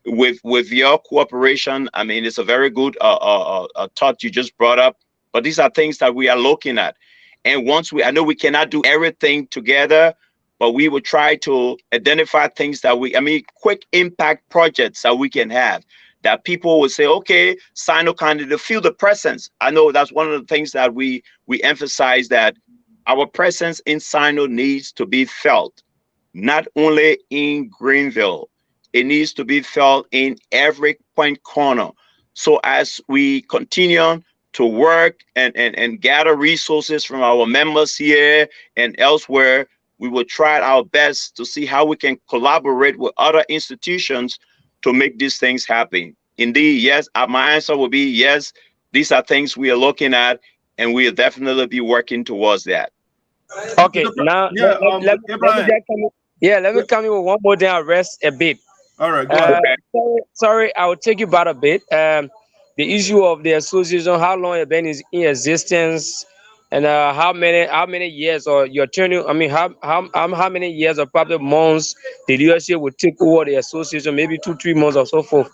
with your cooperation, I mean, it's a very good thought you just brought up. But these are things that we are looking at. And I know we cannot do everything together, but we will try to identify things that quick impact projects that we can have, that people will say, okay, Sino County, to feel the presence. I know that's one of the things that we emphasize, that our presence in Sino needs to be felt. Not only in Greenville, it needs to be felt in every point corner. So as we continue to work and gather resources from our members here and elsewhere, we will try our best to see how we can collaborate with other institutions to make these things happen. Indeed, yes, my answer will be yes. These are things we are looking at, and we'll definitely be working towards that. Okay, now let me come in with one more thing. I'll rest a bit. All right, go ahead. Sorry, I will take you back a bit. The issue of the association, how long it been in existence, and how many years, or your turning? I mean, how many years or probably months the leadership will take over the association? Maybe 2-3 months or so forth.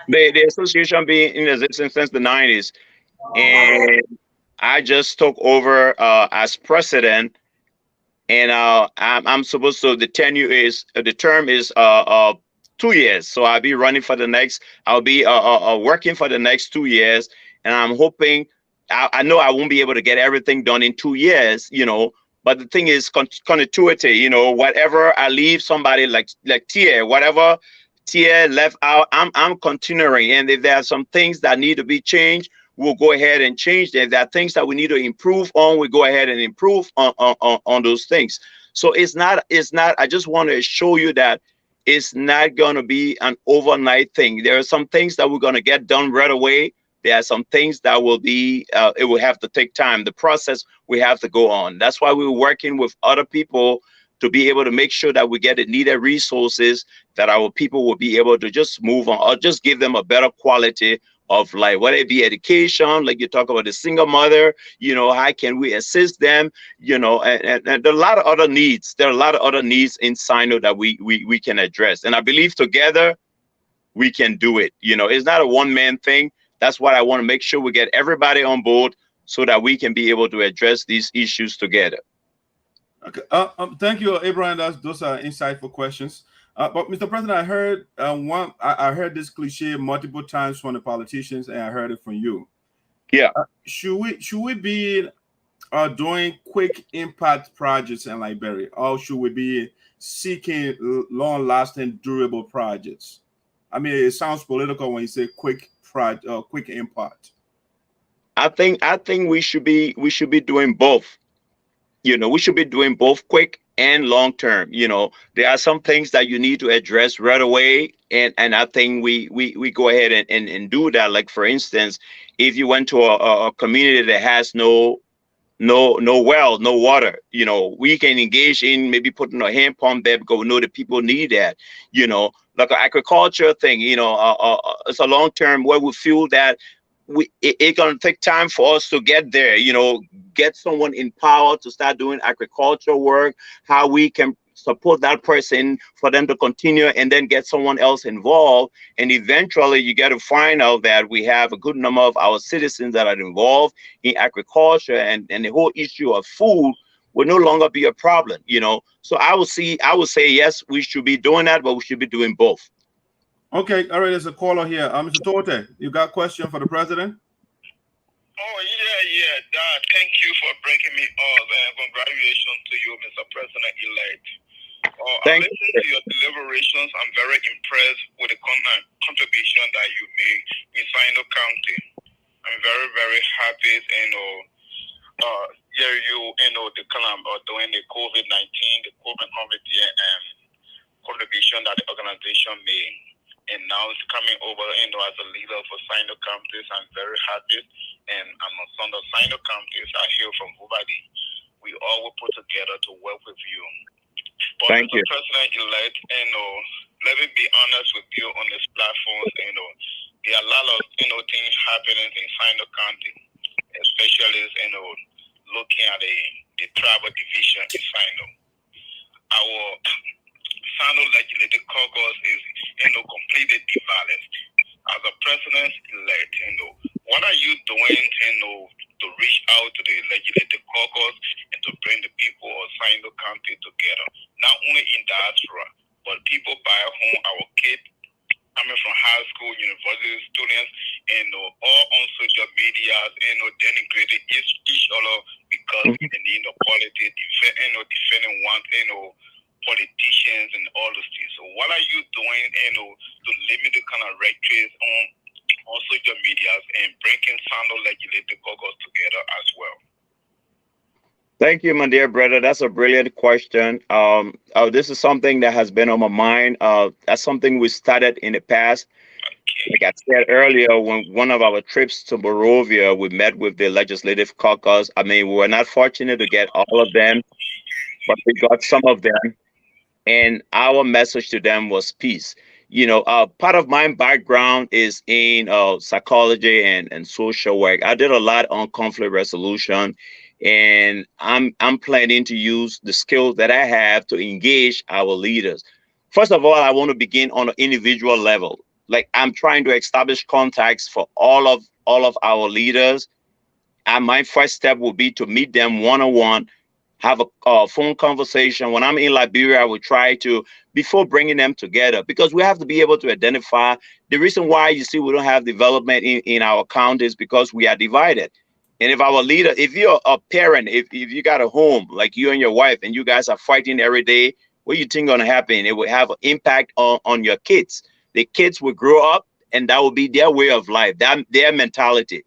The association being in existence since the 90s, and I just took over as president, and I'm supposed to, the term is 2 years. So I'll be running for the next, I'll be working for the next 2 years, and I'm hoping, I know I won't be able to get everything done in 2 years, you know, but the thing is continuity, you know, whatever I leave somebody like Tia, whatever Tia left out, I'm continuing. And if there are some things that need to be changed, we'll go ahead and change them. If there are things that we need to improve on, we go ahead and improve on those things. So it's not, I just want to show you that it's not going to be an overnight thing. There are some things that we're going to get done right away. There are some things that will be, it will have to take time. The process we have to go on. That's why we're working with other people to be able to make sure that we get the needed resources, that our people will be able to just move on, or just give them a better quality of life, whether it be education, like you talk about the single mother, you know, how can we assist them, you know, and there are a lot of other needs. There are a lot of other needs in Sinoe that we can address. And I believe together we can do it. You know, it's not a one-man thing. That's why I want to make sure we get everybody on board so that we can be able to address these issues together. Okay. Thank you, Abraham. Those are insightful questions. But Mr. President, I heard I heard this cliche multiple times from the politicians, and I heard it from you. Yeah. Should we be doing quick impact projects in Liberia, or should we be seeking long-lasting, durable projects? I mean, it sounds political when you say quick impact. I think we should be doing both. You know, we should be doing both quick and long term. You know, there are some things that you need to address right away, and I think we go ahead and do that. Like, for instance, if you went to a community that has no well, no water, you know, we can engage in maybe putting a hand pump there because we know that people need that. You know, like an agriculture thing, you know, it's a long term where we feel that it's gonna take time for us to get there, you know, get someone in power to start doing agricultural work, how we can support that person for them to continue, and then get someone else involved. And eventually you get to find out that we have a good number of our citizens that are involved in agriculture, and the whole issue of food will no longer be a problem, you know. So I would say yes, we should be doing that, but we should be doing both. Okay, all right, there's a caller here. Mr. Torte, you got a question for the president? Oh, yeah. Thank you for bringing me up, and congratulations to you, Mr. President-elect. I listened to your deliberations. I'm very impressed with the contribution that you made in Sinoe County. I'm very, very happy, during the COVID-19, the COVID contribution that the organization made. And now it's coming over, as a leader for Sinoe Counties. I'm very happy, and I'm a son of Sinoe Counties. I hail from Bubadi. We all will put together to work with you. But Thank you, President-elect, let me be honest with you on this platform. There are a lot of things happening in Sinoe County, especially looking at the tribal division in Sinoe. Our Sinoe Legislative Caucus is completely imbalanced. As a president-elect, what are you doing to reach out to the Legislative Caucus and to bring the people of Sinoe County together, not only in diaspora, but people back home, our kids coming from high school, university students, all on social media, denigrating each other because of the need of politics, defending one, politicians and all those things. So what are you doing, to limit the kind of rhetoric on social media and bringing Sinoe Legislative Caucus together as well? Thank you, my dear brother. That's a brilliant question. This is something that has been on my mind. That's something we started in the past. Like I said earlier, when one of our trips to Monrovia, we met with the Legislative Caucus. I mean, we were not fortunate to get all of them, but we got some of them. And our message to them was peace. Part of my background is in psychology and social work. I did a lot on conflict resolution, and I'm planning to use the skills that I have to engage our leaders. First of all, I want to begin on an individual level. Like, I'm trying to establish contacts for all of our leaders my first step will be to meet them one-on-one, have a phone conversation. When I'm in Liberia, I will try to, before bringing them together, because we have to be able to identify the reason why you see we don't have development in our county is because we are divided. And if our leader, if you're a parent, if you got a home, like you and your wife, and you guys are fighting every day, what do you think gonna happen? It will have an impact on your kids. The kids will grow up, and that will be their way of life, their mentality.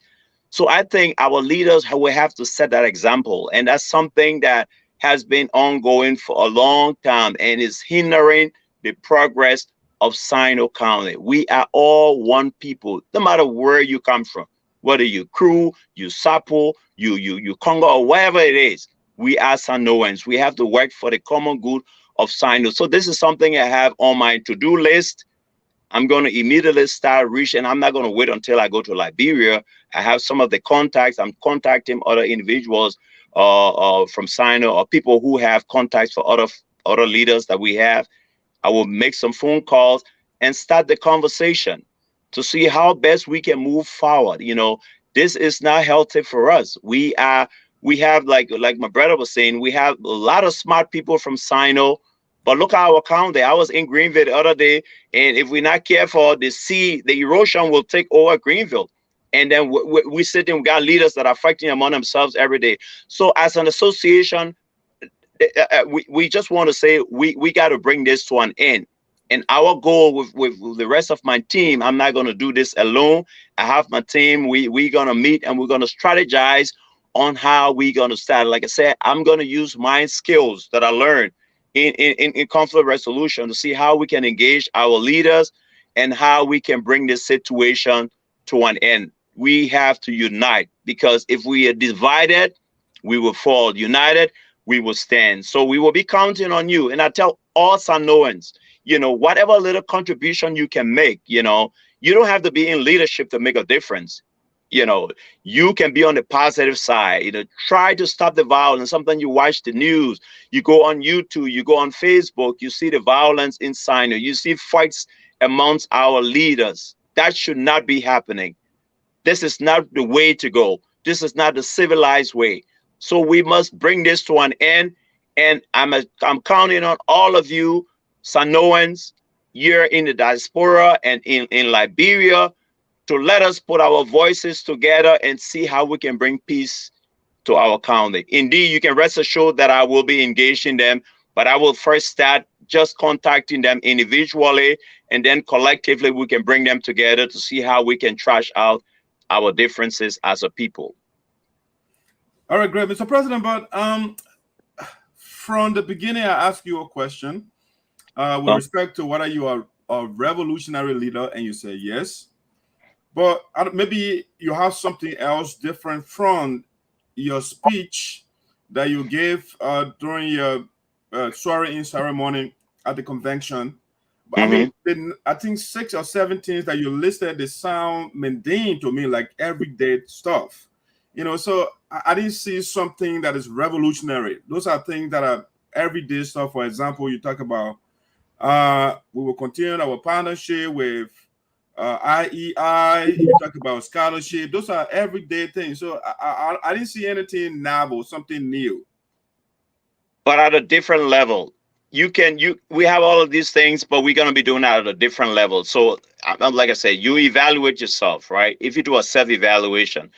So I think our leaders will have to set that example. And that's something that has been ongoing for a long time and is hindering the progress of Sinoe County. We are all one people, no matter where you come from, whether you Crew, you Sapo, you Congo, or wherever it is. We are Sinoeans. We have to work for the common good of Sinoe. So this is something I have on my to-do list. I'm going to immediately start reaching. I'm not going to wait until I go to Liberia. I have some of the contacts. I'm contacting other individuals from Sinoe or people who have contacts for other leaders that we have. I will make some phone calls and start the conversation to see how best we can move forward. You know, this is not healthy for us. We have, like my brother was saying, we have a lot of smart people from Sinoe. But look at our county. I was in Greenville the other day, and if we're not careful, the erosion will take over Greenville. And then we sit and we got leaders that are fighting among themselves every day. So as an association, we just want to say we got to bring this to an end. And our goal with the rest of my team, I'm not going to do this alone. I have my team. We're going to meet and we're going to strategize on how we're going to start. Like I said, I'm going to use my skills that I learned in conflict resolution to see how we can engage our leaders and how we can bring this situation to an end. We have to unite, because if we are divided, we will fall. United, we will stand. So we will be counting on you. And I tell all Sinoeans, you know, whatever little contribution you can make, you know, you don't have to be in leadership to make a difference. You know, you can be on the positive side. You know, try to stop the violence. Sometimes you watch the news, you go on YouTube, you go on Facebook, you see the violence in Sinoe, you see fights amongst our leaders. That should not be happening. This is not the way to go. This is not the civilized way. So we must bring this to an end. And I'm counting on all of you Sinoeans here in the diaspora and in Liberia to let us put our voices together and see how we can bring peace to our county. Indeed, you can rest assured that I will be engaging them, but I will first start just contacting them individually, and then collectively we can bring them together to see how we can trash out our differences as a people. All right, great, Mr. President. But from the beginning, I asked you a question with respect to whether you are a revolutionary leader, and you say yes. But maybe you have something else different from your speech that you gave during your swearing-in ceremony at the convention. I mean, I think 6 or 7 things that you listed, they sound mundane to me, like everyday stuff. You know, so I didn't see something that is revolutionary. Those are things that are everyday stuff. For example, you talk about we will continue our partnership with IEI, you talk about scholarship. Those are everyday things. So I didn't see anything novel, something new. But at a different level. We have all of these things, but we're going to be doing that at a different level. So like I said, you evaluate yourself, right? If you do a self-evaluation,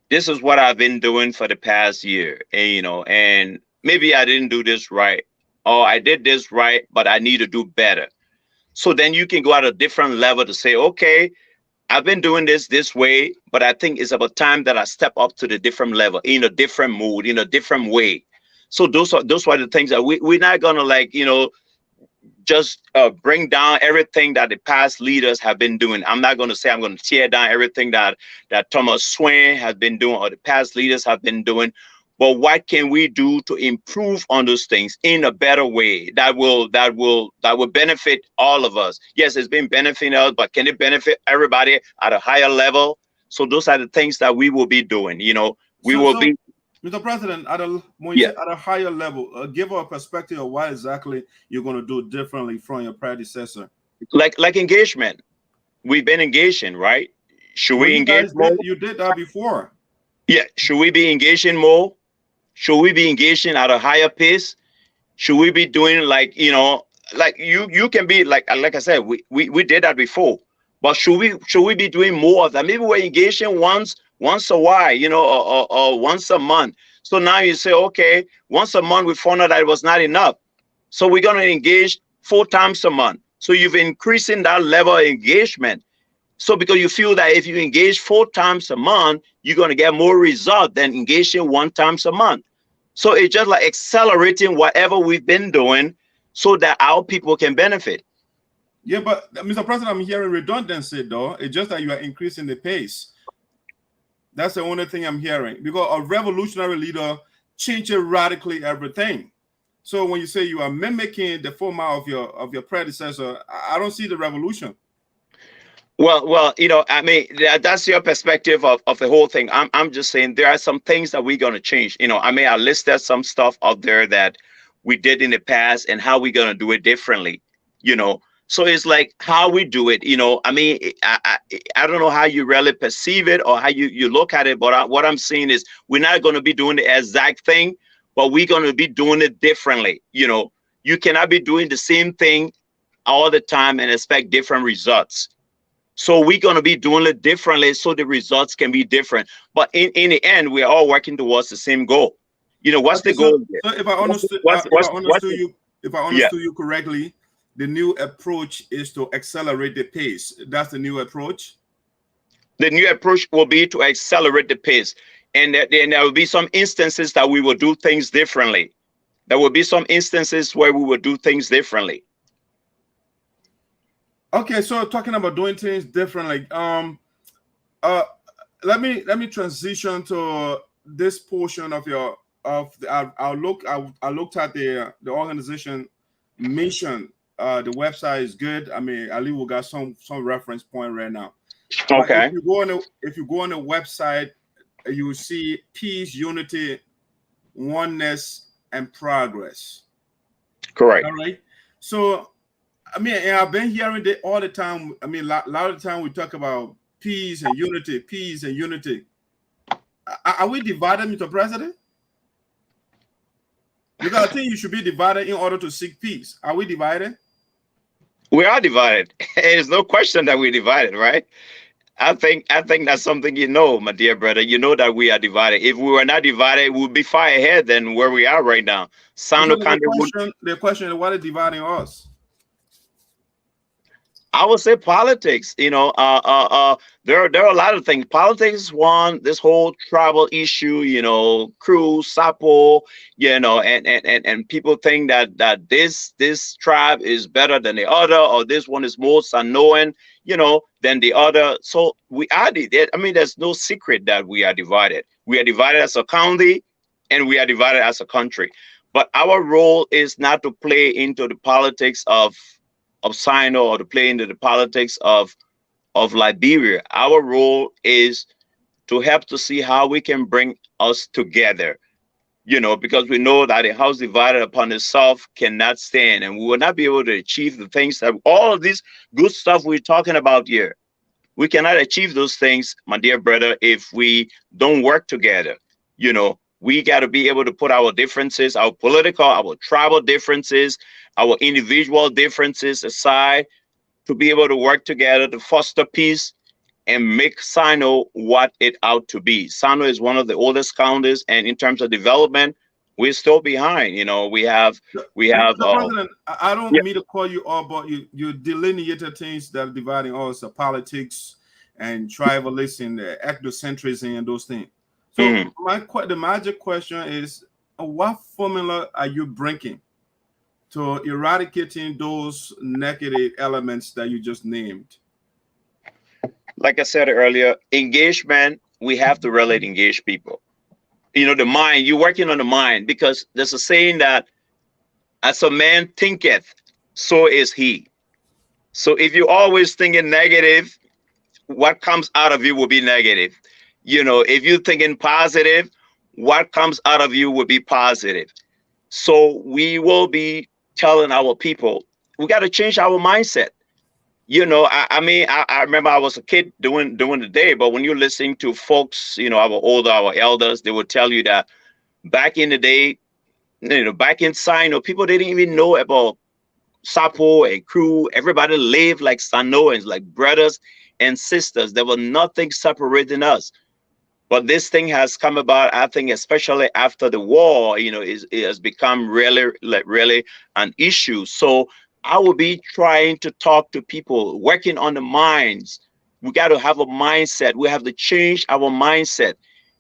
this is what I've been doing for the past year. And, you know, and maybe I didn't do this right, or I did this right, but I need to do better. So then you can go at a different level to say, okay, I've been doing this way, but I think it's about time that I step up to the different level, in a different mood, in a different way. So those are the things that we're not going to, like, you know, just bring down everything that the past leaders have been doing. I'm not going to say I'm going to tear down everything that Thomas Swen has been doing or the past leaders have been doing. But what can we do to improve on those things in a better way that will benefit all of us? Yes, it's been benefiting us, but can it benefit everybody at a higher level? So those are the things that we will be doing. You know, we will be. Mr. President, at a higher level, give a perspective of what exactly you're going to do differently from your predecessor. Like engagement. We've been engaging, right? Should we engage more? You did that before. Yeah, should we be engaging more? Should we be engaging at a higher pace? Should we be doing like, like you can be like I said, we did that before. But should we be doing more of that? Maybe we're engaging once a while, or once a month. So now you say, okay, once a month we found out that it was not enough. So we're gonna engage 4 times a month. So you've increasing that level of engagement. So because you feel that if you engage 4 times a month, you're gonna get more result than engaging 1 time a month. So it's just like accelerating whatever we've been doing so that our people can benefit. Yeah, but Mr. President, I'm hearing redundancy though. It's just that you are increasing the pace. That's the only thing I'm hearing, because a revolutionary leader changes radically everything. So when you say you are mimicking the format of your predecessor, I don't see the revolution. Well, I mean, that's your perspective of the whole thing. I'm just saying there are some things that we're going to change. I listed some stuff up there that we did in the past and how we're going to do it differently, So it's like how we do it, I mean, I don't know how you really perceive it or how you look at it, but what I'm saying is we're not going to be doing the exact thing, but we're going to be doing it differently. You cannot be doing the same thing all the time and expect different results. So we're going to be doing it differently so the results can be different. But in the end, we're all working towards the same goal. What's the goal? So if I understood you correctly, the new approach is to accelerate the pace. That's the new approach? The new approach will be to accelerate the pace. And then there will be some instances that we will do things differently. There will be some instances where we will do things differently. Okay, so talking about doing things differently, let me transition to this portion of I looked at the organization mission. The website is good. I mean, at least we got some reference point right now. Okay. If you go on the website, you will see peace, unity, oneness, and progress. Correct. All right. So, I mean, I've been hearing it all the time. I mean, a lot of the time we talk about peace and unity, peace and unity. Are we divided, Mr. President? Because I think you should be divided in order to seek peace. Are we divided? We are divided. There's no question that we're divided, right? I think that's something my dear brother. You know that we are divided. If we were not divided, we would be far ahead than where we are right now. The question is, what is dividing us? I would say politics. There are a lot of things. Politics is one. This whole tribal issue, Crew, Sapo, and people think that this tribe is better than the other, or this one is more Sanoan, than the other. So we are there's no secret that we are divided. We are divided as a county, and we are divided as a country. But our role is not to play into the politics of Sinoe or to play into the politics of Liberia. Our role is to help to see how we can bring us together, because we know that a house divided upon itself cannot stand, and we will not be able to achieve the things that all of this good stuff we're talking about here. We cannot achieve those things, my dear brother, if we don't work together. We got to be able to put our differences, our political, our tribal differences, our individual differences aside to be able to work together to foster peace and make Sinoe what it ought to be. Sinoe is one of the oldest counties, and in terms of development, we're still behind. We have. President, I don't mean to call you all, but you delineated things that are dividing us: politics and tribalism, ethnocentrism, and those things. So the magic question is, what formula are you bringing to eradicating those negative elements that you just named? Like I said earlier, engagement, we have to really engage people. The mind, you're working on the mind, because there's a saying that as a man thinketh, so is he. So if you're always thinking negative, what comes out of you will be negative. If you're thinking positive, what comes out of you will be positive. So we will be telling our people, we got to change our mindset. you know, I mean, I remember I was a kid doing the day, but when you're listening to folks, you know, our elders, they would tell you that back in the day, you know, back in Sino, people didn't even know about Sapo and crew. Everybody lived like Sanoans, like brothers and sisters. There was nothing separating us. But this thing has come about, I think, especially after the war, you know, it has become really, like, really an issue. So I will be trying to talk to people, working on the minds. We got to have a mindset. We have to change our mindset,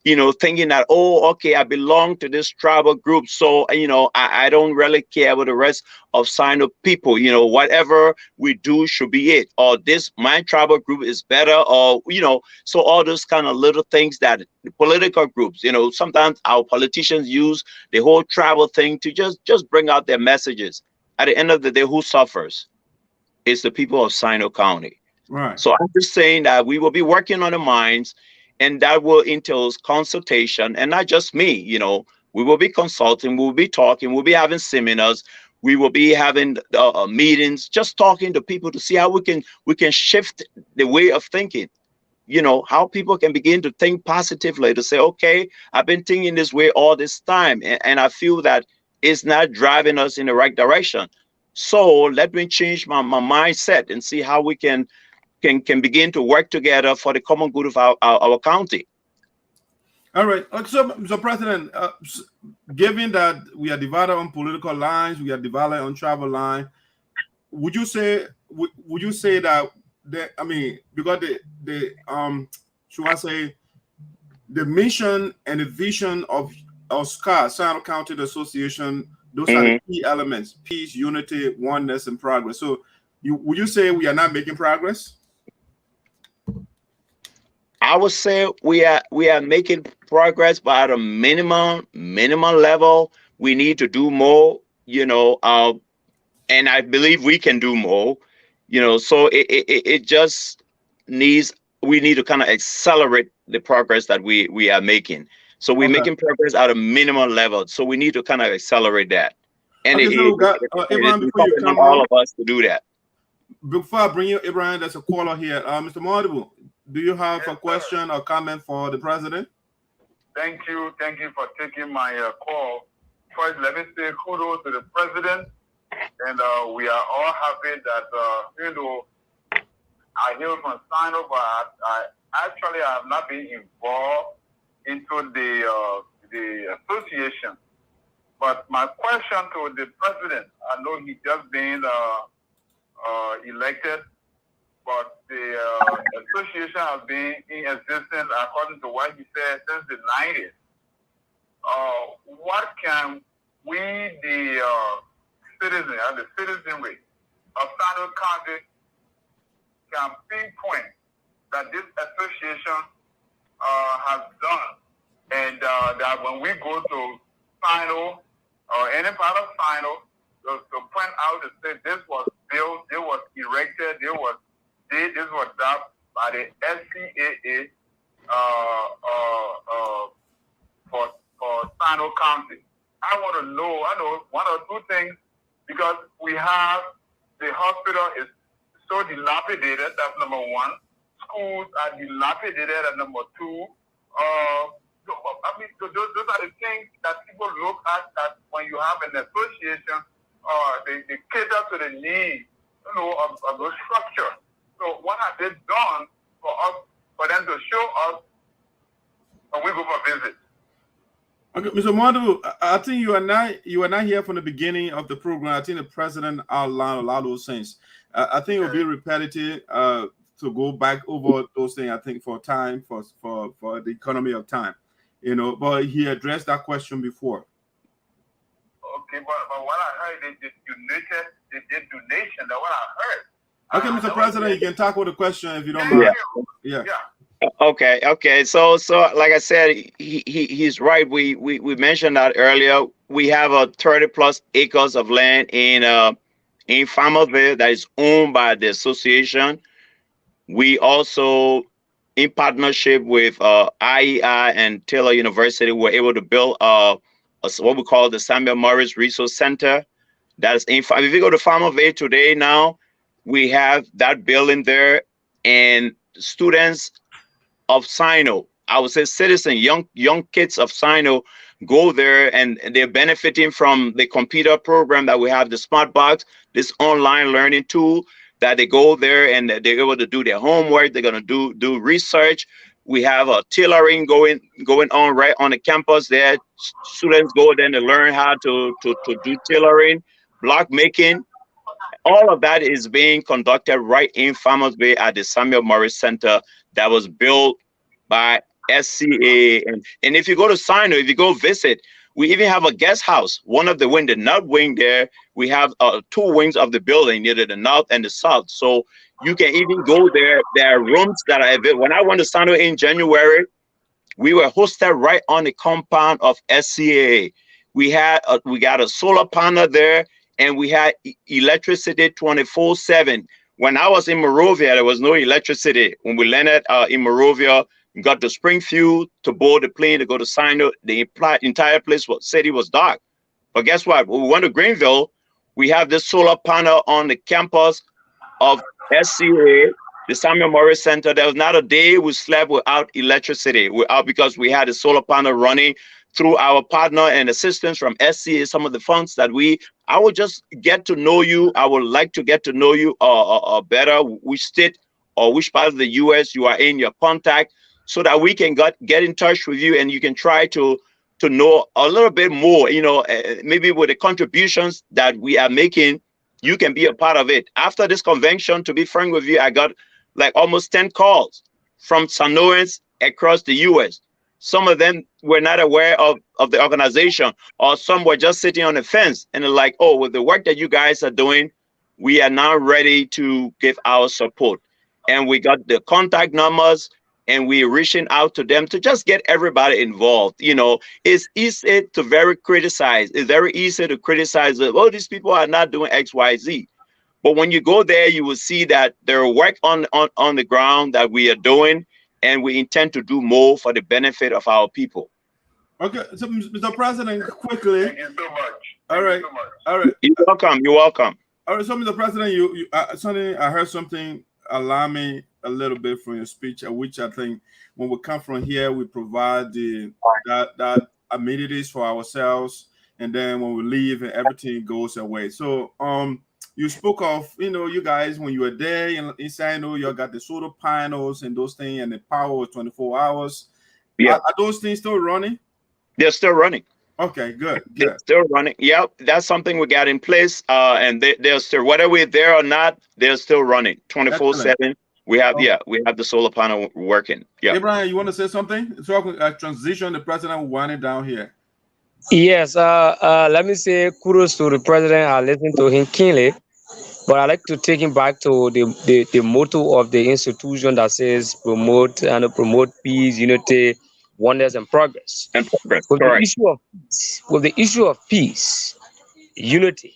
you know, thinking that, oh, okay, I belong to this tribal group. So, you know, I don't really care about the rest of Sino people. You know, whatever we do should be it. Or this, my tribal group is better. Or, you know, so all those kind of little things that the political groups, you know, sometimes our politicians use the whole tribal thing to just bring out their messages. At the end of the day, who suffers? It's the people of Sino County. Right. So I'm just saying that we will be working on the minds, and that will entail consultation, and not just me. You know, we will be consulting, we'll be talking, we'll be having seminars, we will be having meetings, just talking to people to see how we can shift the way of thinking. You know, how people can begin to think positively, to say, okay, I've been thinking this way all this time, and I feel that it's not driving us in the right direction. So let me change my mindset and see how we can begin to work together for the common good of our county. All right. So President, given that we are divided on political lines, we are divided on travel line, would you say that I mean, because should I say, the mission and the vision of SCAA, Sino County Association, those are the key elements: peace, unity, oneness, and progress. So would you say we are not making progress? I would say we are making progress, but at a minimum level. We need to do more, you know, and I believe we can do more, you know. So it just needs, we need to kind of accelerate the progress that we are making. So we're making progress at a minimum level. So we need to kind of accelerate that. And okay, it's on all of us to do that. Before I bring you, Abraham, there's a caller here. Mr. Modibu, do you have a question or comment for the president? Thank you for taking my call. First, let me say kudos to the president, and we are all happy that you know, I hear from Sino, but I actually have not been involved into the association. But my question to the president, I know he just been elected, but the association has been in existence, according to what he said, since the 90s. What can we, the citizenry of Sino County, can pinpoint that this association has done, and that when we go to Sino or any part of Sino, to point out to say this was built, it was erected, this was done by the SCAA for Sino County. I want to know, I know one or two things, because we have the hospital is so dilapidated, that's number one. Schools are dilapidated, at number two. I mean, those are the things that people look at, that when you have an association, they cater to the needs, you know, of those structures. So what have they done for us, for them to show us when we go for visits? Okay, Mr. Modibu, I think you are not here from the beginning of the program. I think the president outlined a lot of those things. I think it will be repetitive to go back over those things. I think for time, for the economy of time, you know. But he addressed that question before. Okay, but what I heard, they did donation. That's what I heard. Okay, Mr. President, you can talk with the question if you don't mind. Yeah. Okay. So like I said, he's right. We mentioned that earlier. We have 30+ acres of land in Farmersville that is owned by the association. We also, in partnership with IEI and Taylor University, were able to build what we call the Samuel Morris Resource Center. That's if you go to Farmersville today now, we have that building there, and students of Sinoe, I would say citizen, young kids of Sinoe go there, and they're benefiting from the computer program that we have, the Smart Box, this online learning tool that they go there and they're able to do their homework. They're going to do research. We have a tailoring going on right on the campus there. Students go there to learn how to do tailoring, block making. All of that is being conducted right in Farmers Bay at the Samuel Morris Center that was built by SCAA. And if you go to Sinoe, if you go visit, we even have a guest house. One of the wing, the north wing there, we have 2 wings of the building, near the north and the south. So you can even go there. There are rooms that are available. When I went to Sinoe in January, we were hosted right on the compound of SCAA. We got a solar panel there, and we had electricity 24/7. When I was in Monrovia, there was no electricity. When we landed in Monrovia, we got the Springfield to board the plane to go to Sinoe. The entire city was dark. But guess what? When we went to Greenville, we have this solar panel on the campus of SCAA, the Samuel Morris Center. There was not a day we slept without electricity, because we had a solar panel running through our partner and assistance from SCAA, some of the funds that I would just get to know you. I would like to get to know you better, which state or which part of the U.S. you are in, your contact, so that we can get in touch with you and you can try to know a little bit more, maybe with the contributions that we are making, you can be a part of it. After this convention, to be frank with you, I got like almost 10 calls from Sanoans across the U.S. Some of them were not aware of the organization, or some were just sitting on the fence and they're like, oh, with the work that you guys are doing, we are now ready to give our support. And we got the contact numbers and we're reaching out to them to just get everybody involved. It's easy to criticize. It's very easy to criticize, oh, these people are not doing X, Y, Z. But when you go there, you will see that there are work on the ground that we are doing, and we intend to do more for the benefit of our people. Okay, so Mr. President, quickly. Thank you so much. All right, all right. You're welcome. You're welcome. All right, so Mr. President, I heard something alarming a little bit from your speech, which I think when we come from here, we provide that amenities for ourselves, and then when we leave, and everything goes away. So you spoke of, you guys, when you were there inside, you got the solar panels and those things, and the power was 24 hours. Yeah. Are those things still running? They're still running. Okay, good. They're still running. Yep, that's something we got in place. And they're still, whether we're there or not, they're still running 24/7. We have, we have the solar panel working. Yeah. Abraham, you want to say something? So transition, the president winding down here. Yes, let me say kudos to the president. I listened to him keenly, but I like to take him back to the motto of the institution that says promote peace, unity, oneness, and progress. With the issue of peace, unity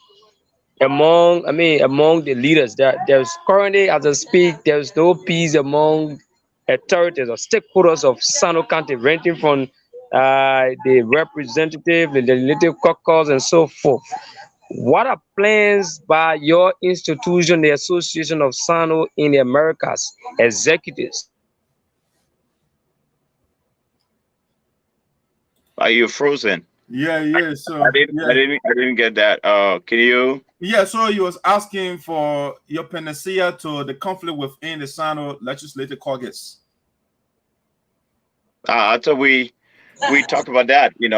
among the leaders, there's currently, as I speak, there's no peace among authorities or stakeholders of Sinoe County, ranging from the representative, the legislative caucus, and so forth. What are plans by your institution, the Association of Sinoe in the Americas, executives? Are you frozen? Yeah. So I didn't get that. Can you? Yeah. So he was asking for your panacea to the conflict within the Sinoe Legislative Caucus. I thought we talked about that. That's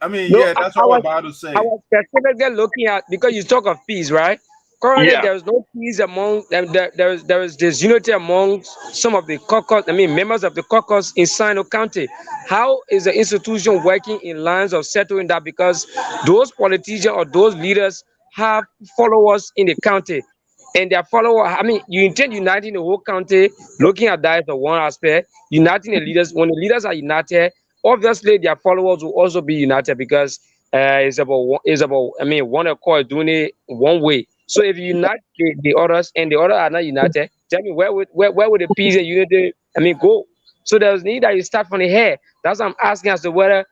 what I was about to say. I was specifically looking at, because you talk of peace, right? Currently, there is no peace among them. There is disunity among some of the caucus, members of the caucus in Sinoe County. How is the institution working in lines of settling that? Because those politicians or those leaders have followers in the county, and their followers, you intend uniting the whole county, looking at that as one aspect, uniting the leaders. When the leaders are united, obviously their followers will also be united, because it's about one accord, doing it one way. So if you unite the others and the others are not united, tell me where would the peace and unity go? So there's need that you start from the head. That's what I'm asking as to whether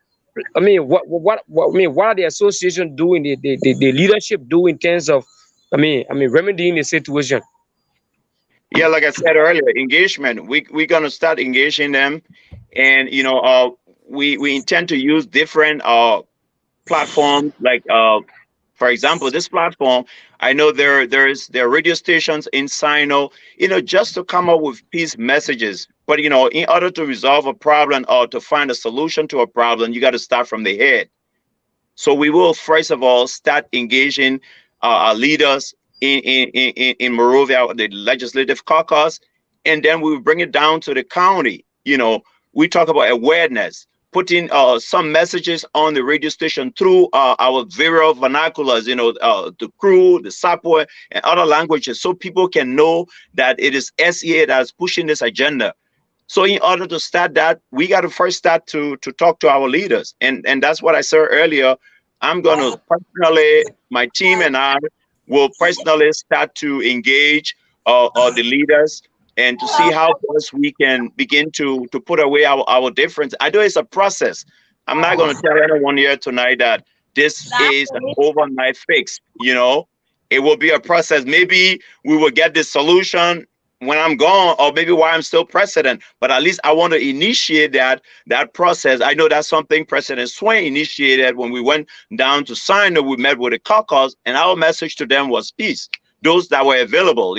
what are the association doing, the leadership do in terms of remedying the situation? Yeah, like I said earlier, engagement. We're gonna start engaging them, and we intend to use different platforms. Like for example, this platform. I know there are radio stations in Sino, just to come up with peace messages. But in order to resolve a problem or to find a solution to a problem, you got to start from the head. So we will first of all start engaging our leaders in Morovia, the Legislative Caucus, and then we will bring it down to the county. We talk about awareness, putting some messages on the radio station through our various vernaculars, the Kru, the Sapoi, and other languages, so people can know that it is SCAA that is pushing this agenda. So in order to start that, we got to first start to talk to our leaders. And that's what I said earlier. I'm going to personally, my team and I will personally start to engage the leaders and to see how best we can begin to put away our difference. I know it's a process. I'm not going to tell anyone here tonight that this is an overnight fix. It will be a process. Maybe we will get the solution when I'm gone, or maybe while I'm still president, but at least I want to initiate that process. I know that's something President Swen initiated when we went down to Sino. We met with the caucus, and our message to them was peace. Those that were available,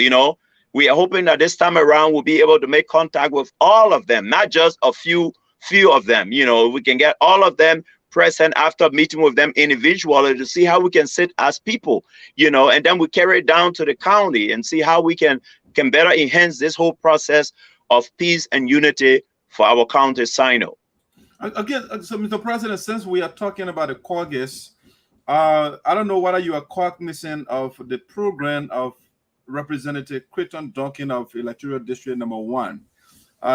we are hoping that this time around we'll be able to make contact with all of them, not just a few of them. We can get all of them present after meeting with them individually to see how we can sit as people, and then we carry it down to the county and see how we can better enhance this whole process of peace and unity for our county, Sino. Again, so Mr. President, since we are talking about the caucus, I don't know whether you are cognizant of the program of Representative Creighton Duncan of Electoral District Number 1.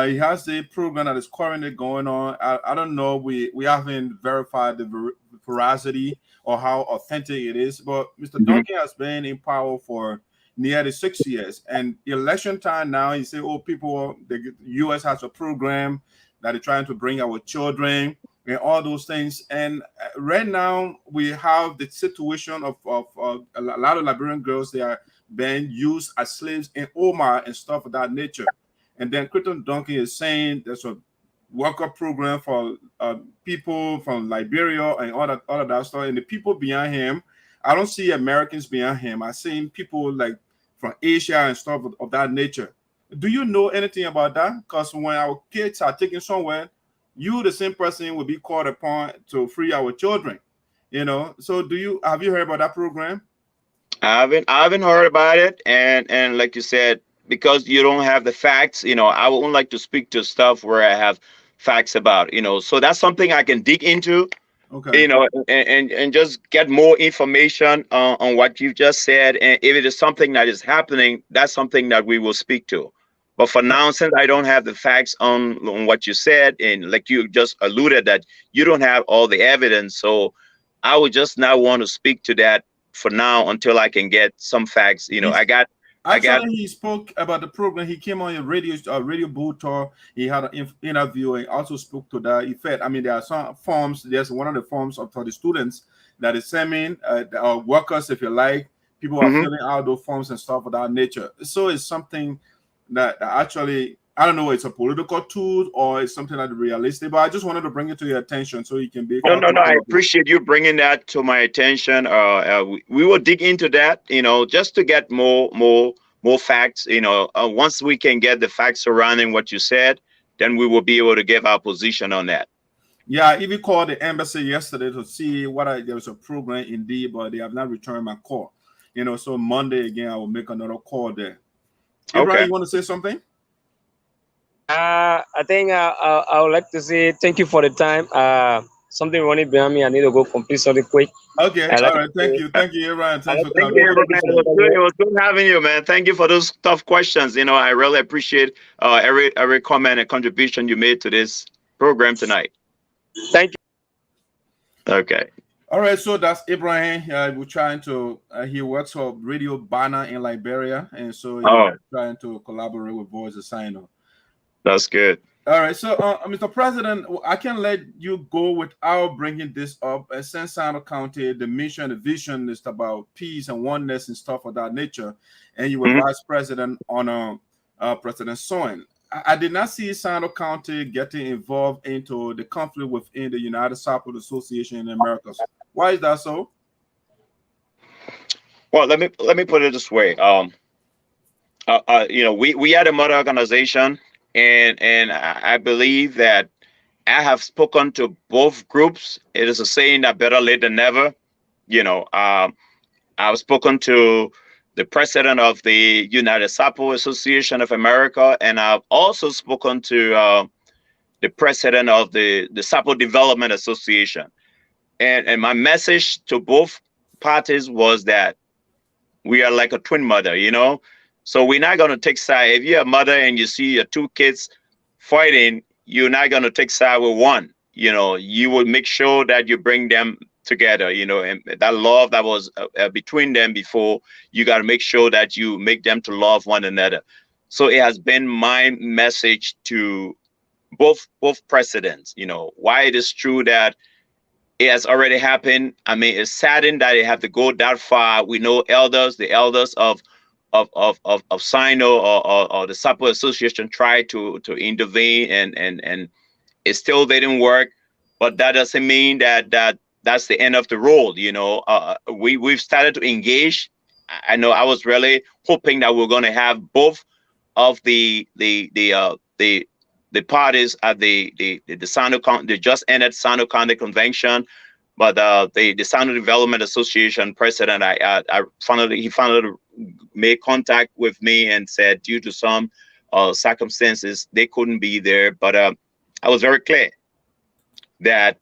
He has a program that is currently going on. I don't know. We haven't verified the veracity or how authentic it is, but Mr. Duncan has been in power for nearly 6 years. And election time now, you say, the U.S. has a program that is trying to bring our children and all those things. And right now, we have the situation of a lot of Liberian girls, they are being used as slaves in Omar and stuff of that nature. And then Creighton Duncan is saying there's a worker program for people from Liberia and all of that stuff. And the people behind him, I don't see Americans behind him. I see people like from Asia and stuff of that nature. Do you know anything about that? Because when our kids are taken somewhere, you, the same person, will be called upon to free our children. So have you heard about that program? I haven't heard about it, and like you said, because you don't have the facts, I wouldn't like to speak to stuff where I have facts about, so that's something I can dig into. Okay. And just get more information on what you just said. And if it is something that is happening, that's something that we will speak to. But for now, since I don't have the facts on what you said, and like you just alluded that you don't have all the evidence, so I would just not want to speak to that for now until I can get some facts. He spoke about the program. He came on a radio booth tour. He had an interview and also spoke to that effect. I mean, there are some forms. There's one of the forms for the students that is sending workers, if you like. People are filling out those forms and stuff of that nature. So it's something that actually, I don't know, it's a political tool or it's something that is realistic. But I just wanted to bring it to your attention so you can be. No. I appreciate you bringing that to my attention. We will dig into that, just to get more facts. Once we can get the facts surrounding what you said, then we will be able to give our position on that. Yeah, I even called the embassy yesterday to see whether there was a program indeed, but they have not returned my call. So Monday again, I will make another call there. Okay. Abraham, you want to say something? I think I would like to say thank you for the time. Something running behind me. I need to go complete something quick. Okay, all right. Thank you, Abraham. Thanks for coming. It was good having you, man. Thank you for those tough questions. I really appreciate every comment and contribution you made to this program tonight. Thank you. Okay. All right, so that's Abraham. We're trying to. He works for Radio Bana in Liberia, and so he's trying to collaborate with Voice of Sino. That's good. All right, so Mr. President, I can let you go without bringing this up. Since Sinoe County, the mission, the vision is about peace and oneness and stuff of that nature, and you were vice president on President Swen. I did not see Sinoe County getting involved into the conflict within the United Sapper Association in the Americas. Why is that so? Well, let me put it this way. You know, we had a mother organization. And I believe that I have spoken to both groups. It is a saying that better late than never. You know, I've spoken to the president of the United Sapo Association of America, and I've also spoken to the president of the Sapo Development Association. And my message to both parties was that we are like a twin mother, you know. So we're not going to take side. If you're a mother and you see your two kids fighting, you're not going to take side with one. You know, you will make sure that you bring them together, you know, and that love that was between them before, you got to make sure that you make them to love one another. So it has been my message to both presidents, you know, why it is true that it has already happened. I mean, it's saddened that it have to go that far. We know the elders of Sinoe or the Sapo Association tried to intervene, and it still didn't work. But that doesn't mean that that's the end of the road. You know, we've started to engage. I know I was really hoping that we're going to have both of the parties at the Sinoe County, the just ended Sinoe County Convention. But the Sinoe Development Association president, he finally made contact with me and said due to some circumstances they couldn't be there. But I was very clear that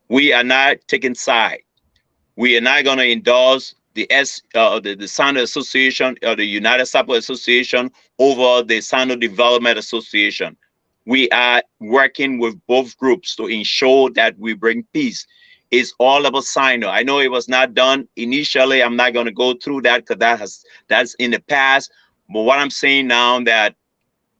we are not taking side. We are not going to endorse the Sinoe Association or the United Sapo Association over the Sinoe Development Association. We are working with both groups to ensure that we bring peace. It's all about Sinoe. I know it was not done initially. I'm not going to go through that because that's in the past. But what I'm saying now that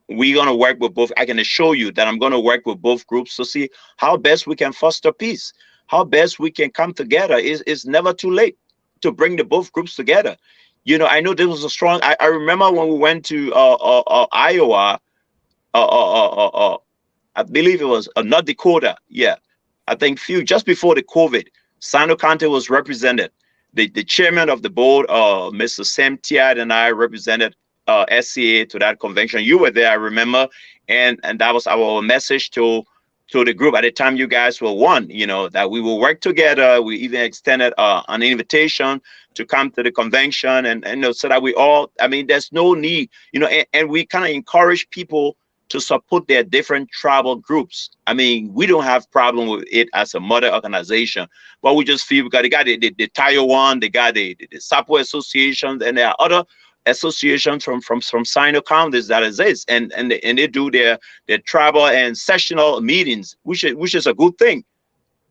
we're going to work with both, I can assure you that I'm going to work with both groups to see how best we can foster peace, how best we can come together. It's never too late to bring the both groups together. You know, I know there was a strong, I remember when we went to Iowa, I believe it was North Dakota. Yeah. I think just before the COVID, Sinoe County was represented. The chairman of the board, Mr. Sam Tiad, and I represented SCAA to that convention. You were there, I remember, and that was our message to the group at the time. You guys were one, you know, that we will work together. We even extended an invitation to come to the convention, and you know, so that we all, I mean, there's no need, you know, and we kind of encourage people to support their different tribal groups. I mean, we don't have problem with it as a mother organization, but we just feel because they got the Taiwan, they got the Sapo Association, and there are other associations from Sinoe counties that exist, and they do their tribal and sessional meetings, which is a good thing.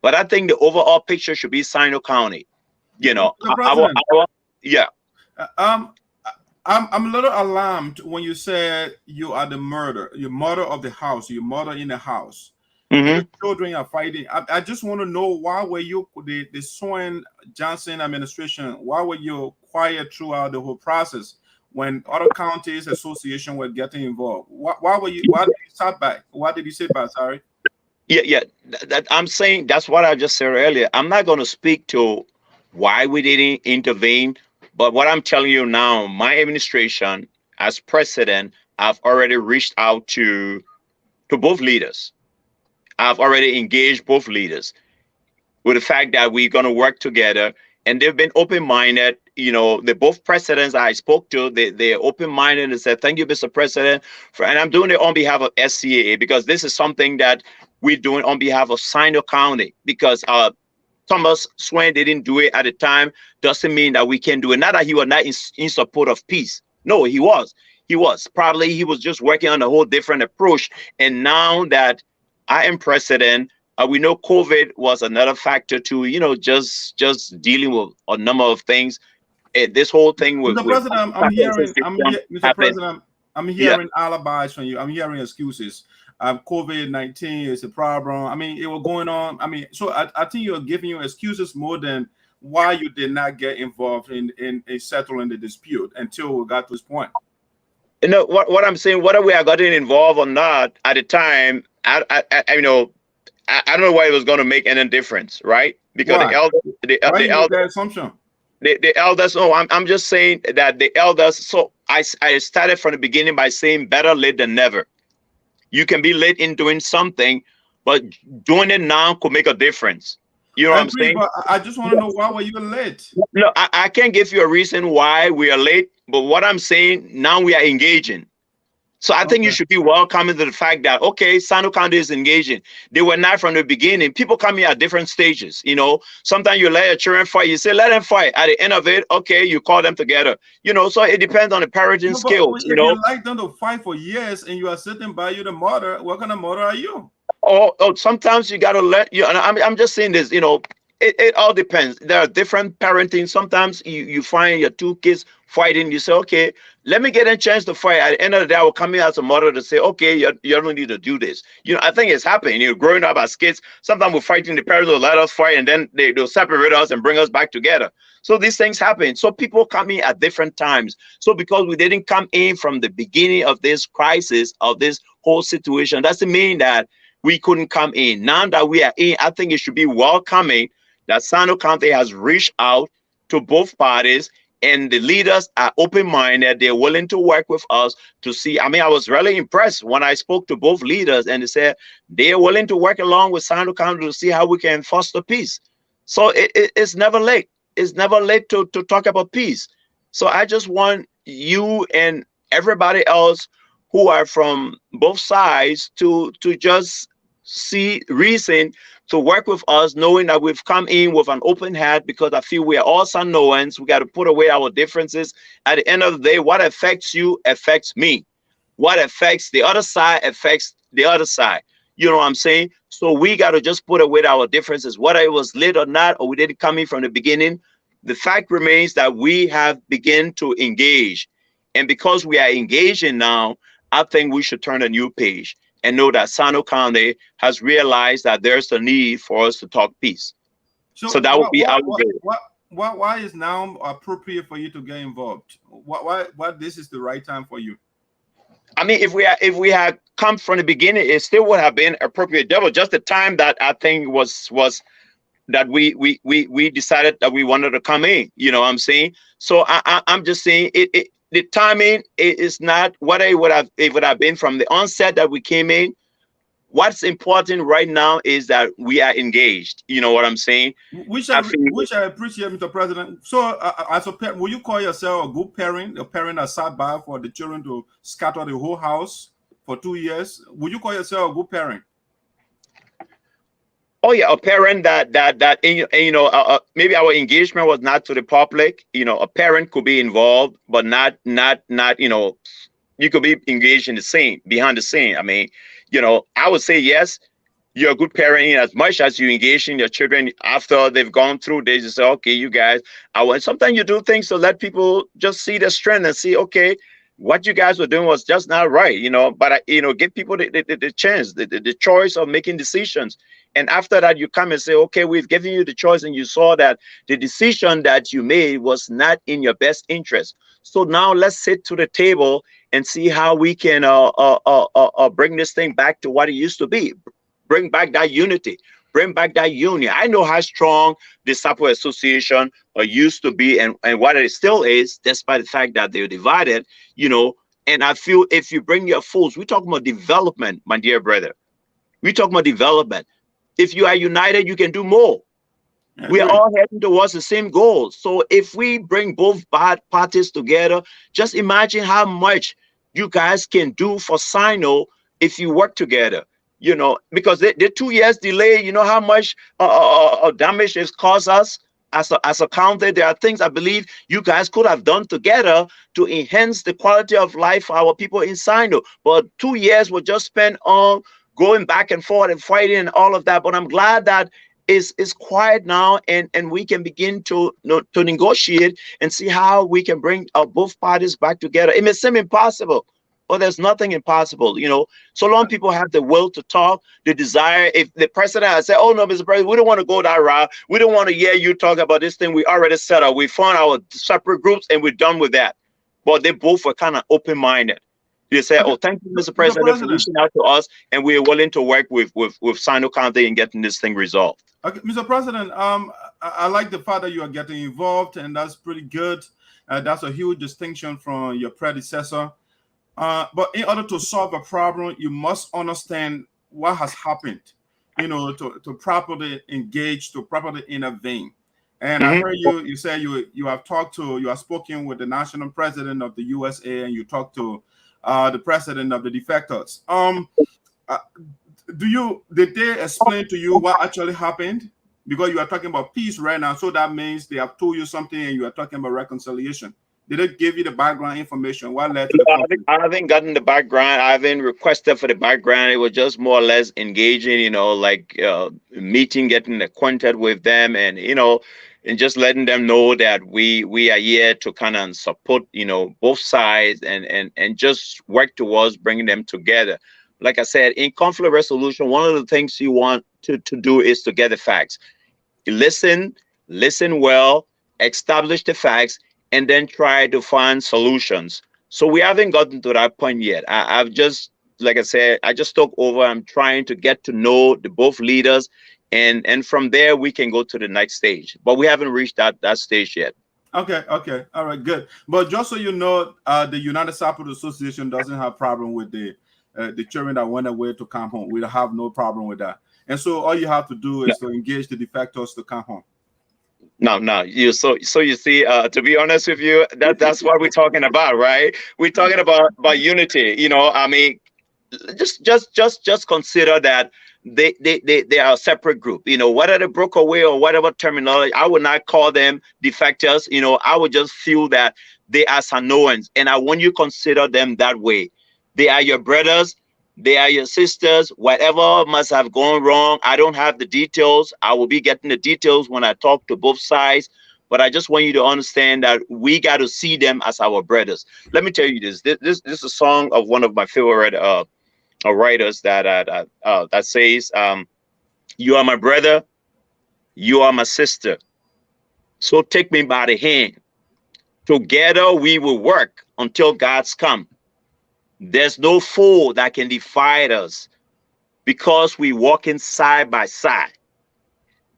But I think the overall picture should be Sinoe County. You know, yeah. I'm a little alarmed when you said you are the mother of the house, your mother in the house. Your children are fighting. I just want to know, why were you, the Swen-Johnson administration, why were you quiet throughout the whole process when other counties association were getting involved? Why did you start back? Why did you sit back? Sorry. Yeah. That I'm saying, that's what I just said earlier. I'm not going to speak to why we didn't intervene. But what I'm telling you now, my administration as president, I've already reached out to both leaders. I've already engaged both leaders with the fact that we're going to work together, and they've been open-minded. You know, both presidents I spoke to, they're open-minded and said, thank you, Mr. President. And I'm doing it on behalf of SCAA, because this is something that we're doing on behalf of Sinoe County, because Thomas Swen didn't do it at the time, doesn't mean that we can do it. Not that he was not in support of peace. No, he was. Probably he was just working on a whole different approach. And now that I am president, we know COVID was another factor to, you know, just dealing with a number of things. This whole thing with Mr. President, I'm hearing alibis from you. I'm hearing excuses. COVID-19 is a problem. I mean, it was going on. I mean, so I think you're giving you excuses more than why you did not get involved in settling the dispute until we got to this point. You know what I'm saying, whether we are getting involved or not at the time, I don't know why it was going to make any difference, right? Because why? the elders, assumption. The elders. Oh, I'm just saying that the elders. So I started from the beginning by saying better late than never. You can be late in doing something, but doing it now could make a difference. You know what I'm saying? But I just want to know, why were you late? No, I can't give you a reason why we are late, but what I'm saying, now we are engaging. So I think you should be welcoming to the fact that, okay, Sinoe County is engaging. They were not from the beginning. People come here at different stages, you know. Sometimes you let your children fight. You say, let them fight. At the end of it, okay, you call them together. You know, so it depends on the parenting skills, you know. If you like them to fight for years and you are sitting by you the mother, what kind of mother are you? Oh, sometimes you got to let you, and I'm just saying this, you know, it all depends. There are different parenting. Sometimes you find your two kids fighting. You say, okay, let me get a chance to fight. At the end of the day, I will come in as a mother to say, okay, you don't need to do this. You know, I think it's happening. You know, growing up as kids, sometimes we're fighting, the parents will let us fight, and then they'll separate us and bring us back together. So these things happen. So people come in at different times. So because we didn't come in from the beginning of this crisis, of this whole situation, doesn't mean that we couldn't come in. Now that we are in, I think it should be welcoming that Sinoe County has reached out to both parties, and the leaders are open-minded. They're willing to work with us to see. I mean, I was really impressed when I spoke to both leaders, and they said they're willing to work along with Sinoe County to see how we can foster peace. So it's never late. It's never late to talk about peace. So I just want you and everybody else who are from both sides to just see reason to work with us, knowing that we've come in with an open heart, because I feel we are all Sanoans. We got to put away our differences. At the end of the day, what affects you affects me. What affects the other side affects the other side. You know what I'm saying? So we got to just put away our differences, whether it was late or not, or we didn't come in from the beginning. The fact remains that we have begun to engage. And because we are engaging now, I think we should turn a new page and know that Sinoe County has realized that there's a need for us to talk peace. So that would be our goal. Why is now appropriate for you to get involved? Why this is the right time for you? I mean, if we had come from the beginning, it still would have been appropriate. There was just the time that I think was that we decided that we wanted to come in. You know what I'm saying? So I'm just saying the timing is not what it would have been from the onset that we came in. What's important right now is that we are engaged. You know what I'm saying? Which I appreciate, Mr. President. So, as a parent, will you call yourself a good parent, a parent that sat by for the children to scatter the whole house for 2 years? Would you call yourself a good parent? Oh yeah, a parent that you know, maybe our engagement was not to the public. You know, a parent could be involved, but not you know, you could be engaged in the scene, behind the scene. I mean, you know, I would say yes, you're a good parent in as much as you engage in your children after they've gone through. They just say, okay, you guys, sometimes you do things to let people just see the strength and see, okay, what you guys were doing was just not right, you know. But you know, give people the chance, the choice of making decisions. And after that, you come and say, okay, we've given you the choice, and you saw that the decision that you made was not in your best interest. So now let's sit to the table and see how we can bring this thing back to what it used to be. Bring back that unity. Bring back that union. I know how strong the Sapo Association used to be, and what it still is, despite the fact that they're divided, you know. And I feel if you bring your fools, we're talking about development, my dear brother. We're talking about development. If you are united, you can do more. We are all heading towards the same goal. So if we bring both parties together, just imagine how much you guys can do for Sinoe if you work together. You know, because the 2 years delay, you know how much damage it's caused us as a county. There are things I believe you guys could have done together to enhance the quality of life for our people in Sinoe. But 2 years were just spent on going back and forth and fighting and all of that. But I'm glad that it's quiet now, and we can begin to negotiate and see how we can bring both parties back together. It may seem impossible, But there's nothing impossible, so long people have the will to talk, the desire. If the president has said, oh no, Mr. President, we don't want to go that route. We don't want to hear you talk about this thing. We already set up. We found our separate groups and we're done with that. But they both were kind of open-minded. They said, oh, thank you, Mr. President, for reaching out to us, and we're willing to work with Sinoe County in getting this thing resolved. Okay, Mr. President, I like the fact that you are getting involved, and that's pretty good. That's a huge distinction from your predecessor. But in order to solve a problem, you must understand what has happened, to properly engage, to properly intervene. And I heard you say you have spoken with the national president of the USAA, and you talked to the president of the defectors. Did they explain to you what actually happened? Because you are talking about peace right now, so that means they have told you something and you are talking about reconciliation. Did they give you the background information? What led to the conflict? I haven't gotten the background. I haven't requested for the background. It was just more or less engaging, meeting, getting acquainted with them, and and just letting them know that we are here to kind of support, both sides and just work towards bringing them together. Like I said, in conflict resolution, one of the things you want to do is to get the facts. Listen well, establish the facts, and then try to find solutions. So we haven't gotten to that point yet. I've just, like I said, I just took over. I'm trying to get to know the both leaders, and from there we can go to the next stage. But we haven't reached that stage yet. Okay, all right, good. But just so you know, the United Sapota Association doesn't have problem with the children that went away to come home. We have no problem with that. And so all you have to do is to engage the defectors to come home. No. So you see, to be honest with you, that's what we're talking about, right? We're talking about unity. I mean, just consider that they are a separate group. Whether they broke away or whatever terminology, I would not call them defectors. I would just feel that they are Sinoans, and I want you to consider them that way. They are your brothers. They are your sisters. Whatever must have gone wrong, I don't have the details. I will be getting the details when I talk to both sides. But I just want you to understand that we got to see them as our brothers. Let me tell you this. This is a song of one of my favorite writers that says, "You are my brother. You are my sister. So take me by the hand. Together we will work until God's come. There's no foe that can divide us because we walking side by side."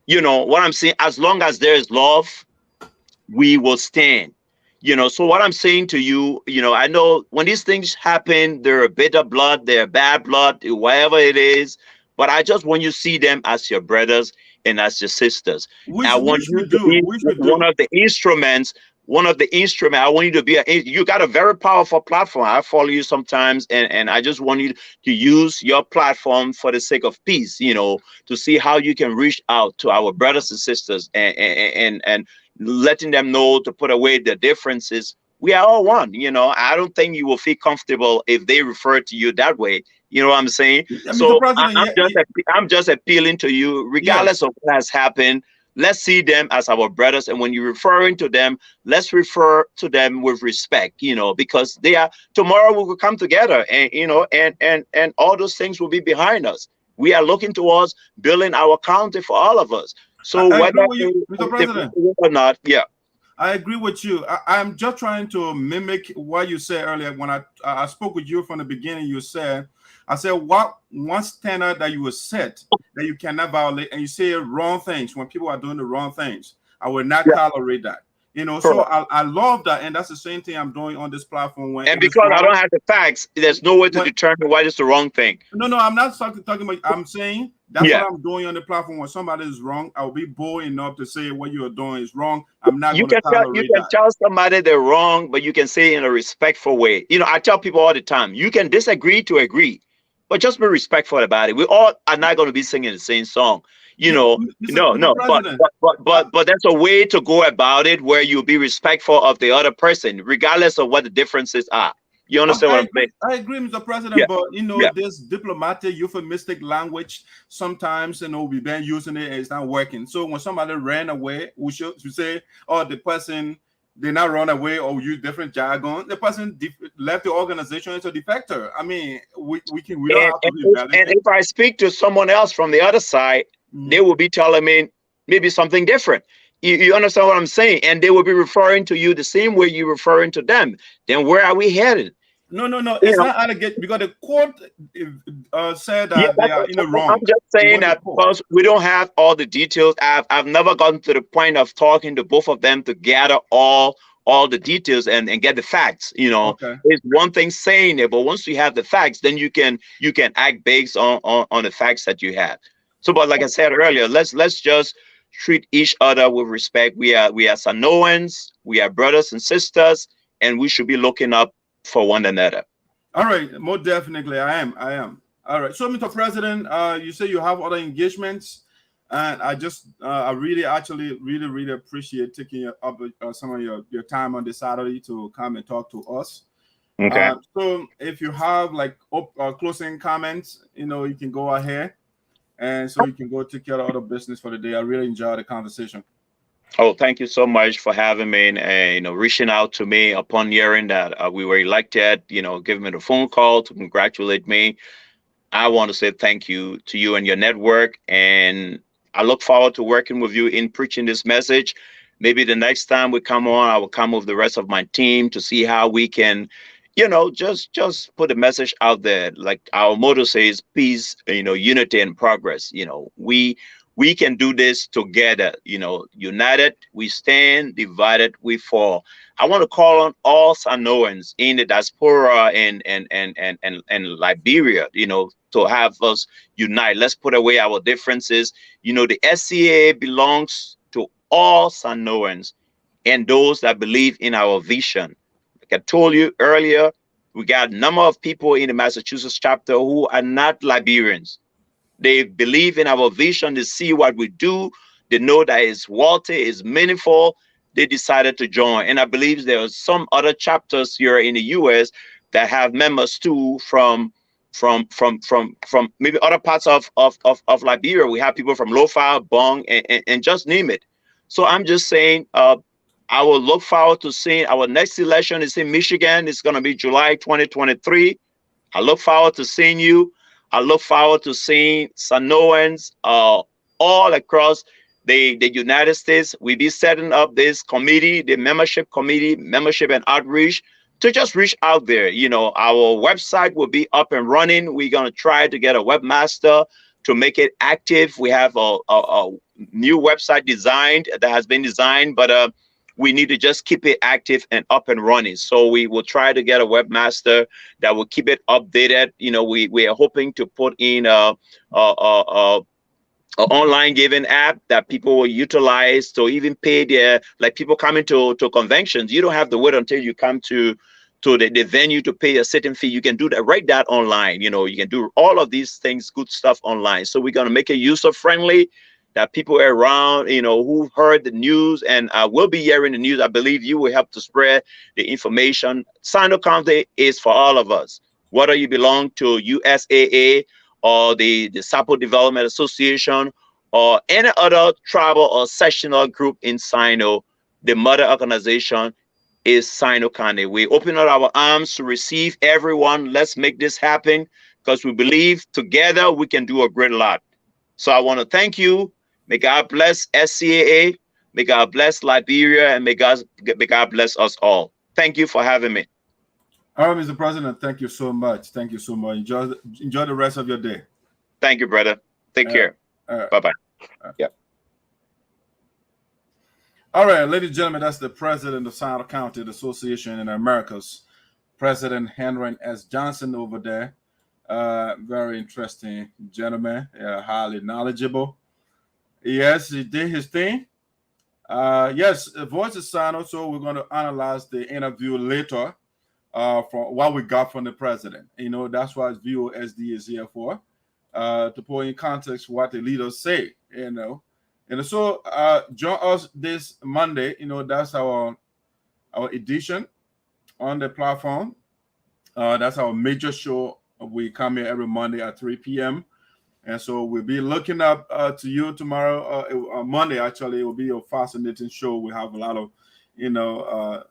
What I'm saying, as long as there is love, we will stand. So what I'm saying to you, I know when these things happen, they're bitter blood, they're bad blood, whatever it is, but I just want you to see them as your brothers and as your sisters. I want you to be one of the instruments. I want you to be you got a very powerful platform. I follow you sometimes, and I just want you to use your platform for the sake of peace, to see how you can reach out to our brothers and sisters and letting them know to put away the differences. We are all one. I don't think you will feel comfortable if they refer to you that way. You know what I'm saying? So I'm just appealing to you, regardless of what has happened. Let's see them as our brothers, and when you're referring to them, let's refer to them with respect, because tomorrow we will come together, and all those things will be behind us. We are looking towards building our county for all of us. So whether Mr. President, or not, I agree with you. I'm just trying to mimic what you said earlier. When I spoke with you from the beginning, I said, what one standard that you will set that you cannot violate, and you say wrong things when people are doing the wrong things. I will not tolerate that. So I love that, and that's the same thing I'm doing on this platform. And because I don't have the facts, there's no way to determine what is the wrong thing. No, I'm not talking about. I'm saying that's what I'm doing on the platform. When somebody is wrong, I'll be bold enough to say what you are doing is wrong. I'm not going to tolerate that. You can tell somebody they're wrong, but you can say it in a respectful way. I tell people all the time, you can disagree to agree, but just be respectful about it. We all are not going to be singing the same song. But that's a way to go about it where you'll be respectful of the other person, regardless of what the differences are. You understand what I'm saying? I agree, Mr. President, but this diplomatic, euphemistic language sometimes, we've been using it and it's not working. So when somebody ran away, we should say, oh, the person did not run away or use different jargon. The person left the organization as a defector. I mean, we don't have to revalidate. And if I speak to someone else from the other side, they will be telling me maybe something different. You understand what I'm saying? And they will be referring to you the same way you're referring to them. Then where are we headed? No. It's not allegation because the court said that they are wrong. I'm just saying that because we don't have all the details. I've never gotten to the point of talking to both of them to gather all the details and get the facts. It's one thing saying it, but once you have the facts, then you can act based on the facts that you have. So, but like I said earlier, let's just treat each other with respect. We are Sinoans, we are brothers and sisters, and we should be looking up for one another. All right, more definitely, I am. All right, so Mr. President, you say you have other engagements, and I really appreciate taking up some of your time on this Saturday to come and talk to us. Okay. So if you have like closing comments, you can go ahead, and so you can go take care of other business for the day. I really enjoyed the conversation. Oh, thank you so much for having me and reaching out to me upon hearing that we were elected, giving me the phone call to congratulate me. I want to say thank you to you and your network, and I look forward to working with you in preaching this message. Maybe the next time we come on, I will come with the rest of my team to see how we can, just put a message out there. Like our motto says, peace, unity and progress. We can do this together, united we stand, divided we fall. I want to call on all Sinoans in the diaspora and Liberia, to have us unite. Let's put away our differences. The SCAA belongs to all Sinoans and those that believe in our vision. Like I told you earlier, we got a number of people in the Massachusetts chapter who are not Liberians. They believe in our vision. They see what we do. They know that it's worthy, it's meaningful. They decided to join. And I believe there are some other chapters here in the U.S. that have members too from maybe other parts of Liberia. We have people from Lofa, Bong, and just name it. So I'm just saying, I will look forward to seeing our next election is in Michigan. It's going to be July 2023. I look forward to seeing you. I look forward to seeing Sinoans all across the United States. We'll be setting up this committee, the membership committee, membership and outreach, to just reach out there. Our website will be up and running. We're going to try to get a webmaster to make it active. We have a new website that has been designed, but we need to just keep it active and up and running. So we will try to get a webmaster that will keep it updated. We are hoping to put in a online giving app that people will utilize to even pay their, like people coming to conventions. You don't have to wait until you come to the venue to pay a certain fee. You can do that, write that online. You can do all of these things, good stuff online. So we're going to make it user-friendly, that people around, who heard the news and will be hearing the news. I believe you will help to spread the information. Sinoe County is for all of us, whether you belong to USAA or the Sapo Development Association or any other tribal or sectional group in Sinoe. The mother organization is Sinoe County. We open up our arms to receive everyone. Let's make this happen, because we believe together we can do a great lot. So I want to thank you. May God bless SCAA. May God bless Liberia, and may God bless us all. Thank you for having me. All right, Mr. President, thank you so much. Thank you so much. Enjoy the rest of your day. Thank you, brother. Take care. Bye-bye. Yeah. All right, ladies and gentlemen, that's the president of Sinoe County Association in the Americas, President Henry S. Johnson over there. Very interesting gentleman, highly knowledgeable. Yes, he did his thing. Yes, Voice of Sinoe. So we're going to analyze the interview later for what we got from the president. That's what VOSD is here for, to put in context what the leaders say. And so join us this Monday. That's our edition on the platform. That's our major show. We come here every Monday at 3 p.m. And so we'll be looking up to you tomorrow. Monday, actually, it will be a fascinating show. We have a lot of new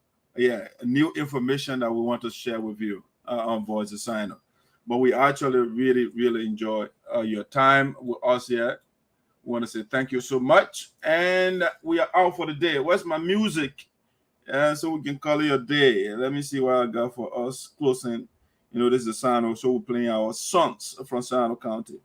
information that we want to share with you on Voice of Sinoe. But we actually really, really enjoy your time with us here. We want to say thank you so much. And we are out for the day. Where's my music? So we can call it a day. Let me see what I got for us closing. This is Sinoe, so we're playing our songs from Sinoe County.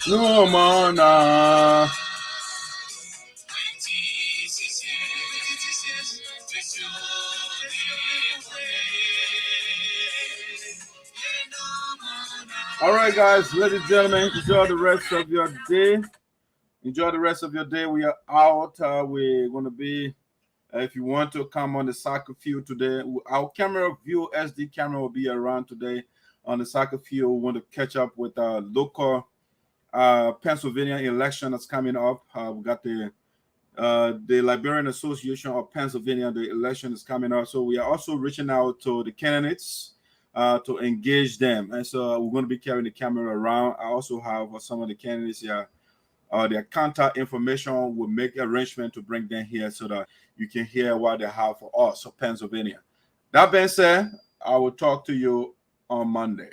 No mana. All right, guys, ladies and gentlemen, enjoy the rest of your day. Enjoy the rest of your day. We are out. We're going to be, if you want to come on the soccer field today, our camera, VOSD camera, will be around today on the soccer field. We want to catch up with our local Pennsylvania election that's coming up. We got the Liberian Association of Pennsylvania. The election is coming up. So we are also reaching out to the candidates to engage them. And so we're going to be carrying the camera around. I also have some of the candidates here. Their contact information. Will make arrangement to bring them here so that you can hear what they have for us, so Pennsylvania. That being said, I will talk to you on Monday.